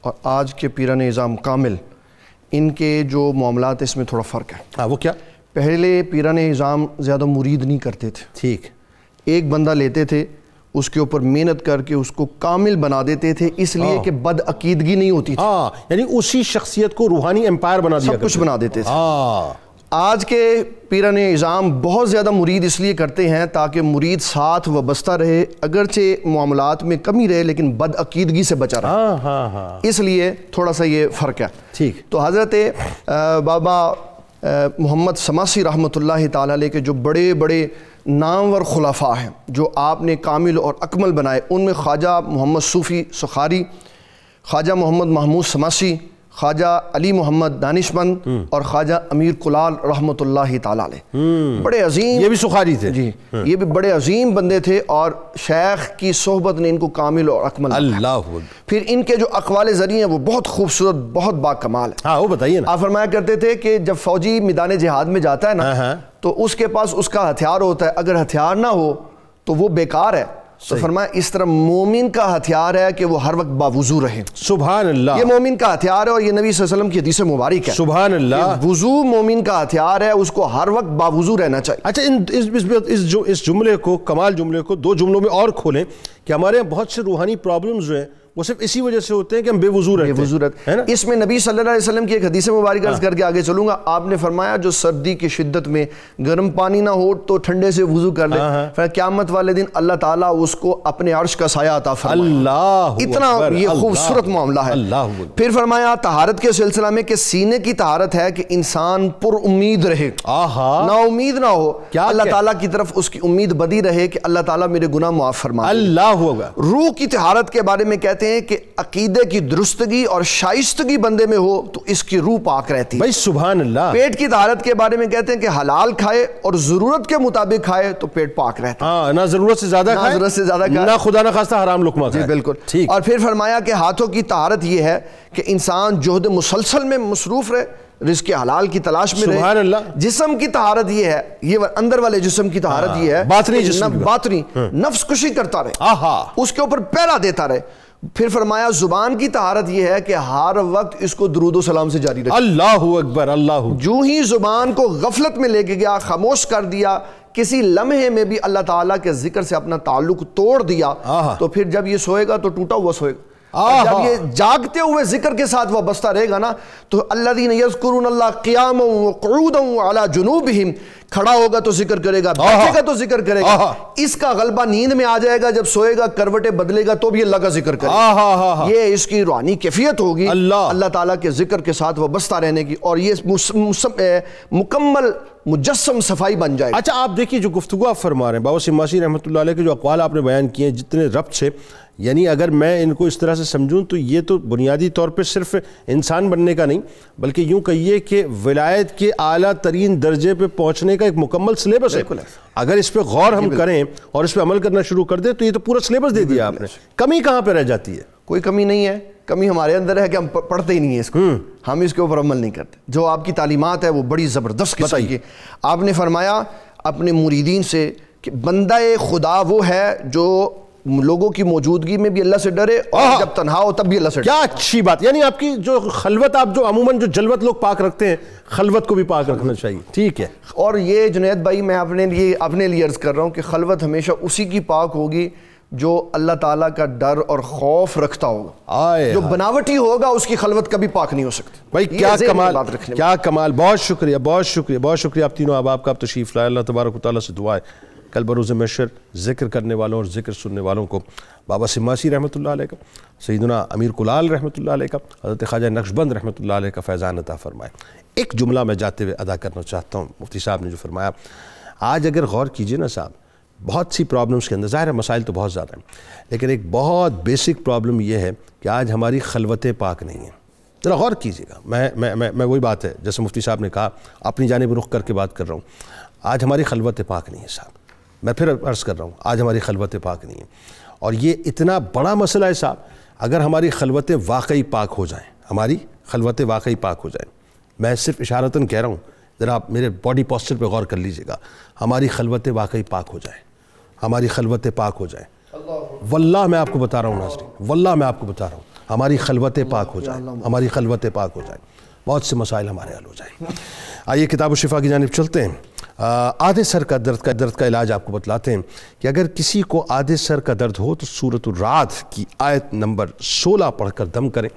اور آج کے پیران اعظام کامل ان کے جو معاملات اس میں تھوڑا فرق ہے. ہاں وہ کیا؟ پہلے پیران اعظام زیادہ مرید نہیں کرتے تھے. ٹھیک. ایک بندہ لیتے تھے اس کے اوپر محنت کر کے اس کو کامل بنا دیتے تھے, اس لیے کہ بد عقیدگی نہیں ہوتی تھی. ہاں یعنی اسی شخصیت کو روحانی امپائر بنا دیا, سب کچھ بنا دیتے تھے. ہاں آج کے پیران اعظام بہت زیادہ مرید اس لیے کرتے ہیں تاکہ مرید ساتھ وابستہ رہے, اگرچہ معاملات میں کمی رہے لیکن بد عقیدگی سے بچا رہے. ہاں ہاں ہاں اس لیے تھوڑا سا یہ فرق ہے. ٹھیک. تو حضرت بابا محمد سماسی رحمۃ اللہ تعالیٰ علیہ کے جو بڑے بڑے نامور خلفاء ہیں جو آپ نے کامل اور اکمل بنائے, ان میں خواجہ محمد صوفی سخاری, خواجہ محمد محمود سماسی, خواجہ علی محمد دانشمند اور خواجہ امیر کلال رحمۃ اللہ تعالیٰ علیہ. بڑے عظیم, یہ بھی سخاری تھے. جی یہ بھی بڑے عظیم بندے تھے اور شیخ کی صحبت نے ان کو کامل اور اکمل. اللہ. پھر ان کے جو اقوال زرعی ہیں وہ بہت خوبصورت, بہت باکمال ہے. ہاں وہ بتائیے نا. آپ فرمایا کرتے تھے کہ جب فوجی میدان جہاد میں جاتا ہے نا تو اس کے پاس اس کا ہتھیار ہوتا ہے, اگر ہتھیار نہ ہو تو وہ بیکار ہے. تو فرمایا اس طرح مومن کا ہتھیار ہے کہ وہ ہر وقت باوضو رہے. سبحان اللہ. یہ مومن کا ہتھیار ہے اور یہ نبی صلی اللہ علیہ وسلم کی حدیث مبارک ہے. سبحان اللہ. وضو مومن کا ہتھیار ہے, اس کو ہر وقت باوضو رہنا چاہیے. اچھا اس جملے کو, کمال جملے کو دو جملوں میں اور کھولیں کہ ہمارے یہاں بہت سے روحانی پرابلمز جو ہیں وہ صرف اسی وجہ سے ہوتے ہیں کہ ہم بے وضو رہتے ہیں. اس میں نبی صلی اللہ علیہ وسلم کی ایک حدیث مبارک عرض کر کے آگے چلوں گا. آپ نے فرمایا جو سردی کی شدت میں گرم پانی نہ ہو تو ٹھنڈے سے وضو کر لے, پھر قیامت والے دن اللہ تعالیٰ اس کو اپنے عرش کا سایہ عطا فرمائے. اللہ اتنا یہ خوبصورت معاملہ ہے. پھر فرمایا طہارت کے سلسلہ میں کہ سینے کی طہارت ہے کہ انسان پر امید رہے, نا امید نہ ہو, اللہ تعالیٰ کی طرف اس کی امید بدی رہے کہ اللہ تعالیٰ میرے گناہ معاف فرمائے. اللہ ہوگا. روح کی طہارت کے بارے میں کہتے ہیں کہ عقیدے کی درستگی اور شائستگی بندے میں ہو تو اس کی روح پاک رہتی ہے. بھائی سبحان اللہ. پیٹ کی طہارت کے بارے میں کہتے ہیں کہ حلال کھائے اور ضرورت کے مطابق کھائے تو پیٹ پاک رہتا ہے. ہاں, نہ ضرورت سے زیادہ کھائے, ضرورت سے زیادہ کھائے, نہ خدا نہ خواستہ حرام لقمہ کھائے. جی بالکل. اور پھر فرمایا کہ ہاتھوں کی طہارت یہ ہے کہ انسان جہد مسلسل میں مصروف رہے, رزق حلال کی تلاش میں رہے. سبحان اللہ. جسم کی طہارت یہ ہے, یہ اندر والے جسم کی طہارت یہ ہے, باطنی جسم, باطنی نفس کشی کرتا رہے, اس کے اوپر پہرا دیتا رہے. پھر فرمایا زبان کی طہارت یہ ہے کہ ہر وقت اس کو درود و سلام سے جاری رکھے. اللہ اکبر. اللہ. جو ہی زبان کو غفلت میں لے کے گیا, خاموش کر دیا, کسی لمحے میں بھی اللہ تعالیٰ کے ذکر سے اپنا تعلق توڑ دیا, تو پھر جب یہ سوئے گا تو ٹوٹا ہوا سوئے گا. جب یہ جاگتے ہوئے ذکر کے ساتھ وابستہ رہے گا نا تو الذین یذکرون اللہ قیاما وقعودا وعلی جنوبہم, کھڑا ہوگا تو ذکر کرے گا, بیٹھے گا تو ذکر کرے گا. اس کا غلبہ نیند میں آ جائے گا, جب سوئے گا کروٹیں بدلے گا تو بھی اللہ کا ذکر کرے گا. یہ اس کی روحانی کیفیت ہوگی اللہ تعالیٰ کے ذکر کے ساتھ وابستہ رہنے کی, اور یہ مکمل مجسم صفائی بن جائے گا. اچھا آپ دیکھیے جو گفتگو آپ فرما رہے ہیں بابا سماسی رحمۃ اللہ علیہ کے جو اقوال آپ نے بیان کیے ہیں جتنے ربط سے, یعنی اگر میں ان کو اس طرح سے سمجھوں تو یہ تو بنیادی طور پہ صرف انسان بننے کا نہیں بلکہ یوں کہیے کہ ولایت کے اعلیٰ ترین درجے پہ پہنچنے کا ایک مکمل سلیبس ہے. اگر اس پہ غور ہم کریں اور اس پہ عمل کرنا شروع کر دیں تو یہ تو پورا سلیبس دے دیا آپ نے. کمی کہاں پہ رہ جاتی ہے؟ کوئی کمی نہیں ہے. کمی ہمارے اندر ہے کہ ہم پڑھتے ہی نہیں ہیں اس کو, ہم اس کے اوپر عمل نہیں کرتے. جو آپ کی تعلیمات ہے وہ بڑی زبردست قسم کی. آپ نے فرمایا اپنے مریدین سے کہ بندہ خدا وہ ہے جو لوگوں کی موجودگی میں بھی اللہ سے ڈرے اور جب تنہا ہو تب بھی اللہ سے ڈرے. کیا اچھی بات. یعنی آپ کی جو خلوت, آپ جو عموماً جو جلوت لوگ پاک رکھتے ہیں, خلوت کو بھی پاک رکھنا چاہیے. ٹھیک ہے. اور یہ جنید بھائی میں اپنے لیے عرض کر رہا ہوں کہ خلوت ہمیشہ اسی کی پاک ہوگی جو اللہ تعالیٰ کا ڈر اور خوف رکھتا ہوگا. جو بناوٹی ہوگا اس کی خلوت کبھی پاک نہیں ہو سکتی. بھائی کیا کمال, کیا کمال. بہت شکریہ, بہت شکریہ, بہت شکریہ آپ تینوں احباب کا آپ تشریف لائے. اللہ تبارک و تعالیٰ سے دعا ہے کل بروز محشر ذکر کرنے والوں اور ذکر سننے والوں کو بابا سماسی رحمۃ اللہ علیہ کا، سیدنا امیر کلال رحمۃ اللہ علیہ کا، حضرت خواجہ نقشبند رحمۃ اللہ علیہ کا فیضان عطا فرمائے۔ ایک جملہ میں جاتے ہوئے ادا کرنا چاہتا ہوں، مفتی صاحب نے جو فرمایا، آج اگر غور کیجئے نا صاحب، بہت سی پرابلمس کے اندر، ظاہر ہے مسائل تو بہت زیادہ ہیں، لیکن ایک بہت بیسک پرابلم یہ ہے کہ آج ہماری خلوت پاک نہیں ہیں۔ ذرا غور کیجیے گا، میں وہی بات ہے جیسے مفتی صاحب نے کہا، اپنی جانب رخ کر کے بات کر رہا ہوں، آج ہماری خلوت پاک نہیں ہے صاحب، میں پھر عرض کر رہا ہوں، آج ہماری خلوت پاک نہیں ہے، اور یہ اتنا بڑا مسئلہ ہے صاحب۔ اگر ہماری خلوتیں واقعی پاک ہو جائیں، ہماری خلوتیں واقعی پاک ہو جائیں، میں صرف اشارتاً کہہ رہا ہوں، ذرا آپ میرے باڈی پوسچر پہ غور کر لیجیے گا، ہماری خلوتیں واقعی پاک ہو جائیں، ہماری خلوتیں پاک ہو جائیں، واللہ میں آپ کو بتا رہا ہوں ناظرین، واللہ میں آپ کو بتا رہا ہوں، ہماری خلوتیں پاک ہو جائیں، ہماری خلوتیں پاک ہو جائیں، بہت سے مسائل ہمارے حل ہو جائیں۔ آئیے کتاب الشفا کی جانب چلتے ہیں۔ آدھے سر کا درد کا علاج آپ کو بتلاتے ہیں کہ اگر کسی کو آدھے سر کا درد ہو تو سورۃ الرعد کی آیت نمبر 16 پڑھ کر دم کریں،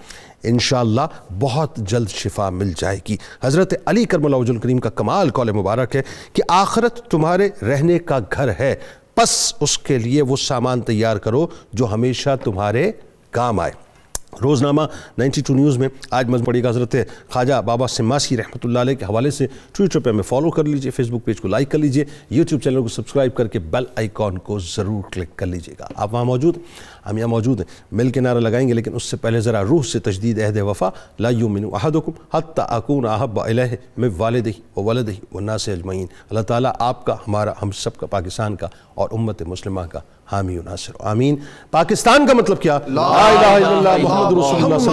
انشاءاللہ بہت جلد شفا مل جائے گی۔ حضرت علی کرم اللہ وجہ الکریم کا کمال قول مبارک ہے کہ آخرت تمہارے رہنے کا گھر ہے، پس اس کے لیے وہ سامان تیار کرو جو ہمیشہ تمہارے کام آئے۔ روزنامہ 92 نیوز میں آج مضمون پڑھی گا حضرت خواجہ بابا سماسی رحمۃ اللہ علیہ کے حوالے سے۔ ٹویٹر پہ ہمیں فالو کر لیجئے، فیس بک پیج کو لائک کر لیجئے، یوٹیوب چینل کو سبسکرائب کر کے بیل آئیکن کو ضرور کلک کر لیجئے گا۔ آپ وہاں موجود ہیں، ہم یہاں موجود ہیں، مل کے نعرہ لگائیں گے، لیکن اس سے پہلے ذرا روح سے تجدید عہد وفا، لا یؤمن احدکم حتی اکون احب الیہ من والدہ وولدہ والناس اجمعین۔ اللہ تعالیٰ آپ کا، ہمارا، ہم سب کا، پاکستان کا اور امت مسلمہ کا حامی و ناصر، آمین۔ پاکستان کا مطلب کیا؟ لا الہ الا اللہ محمد رسول اللہ۔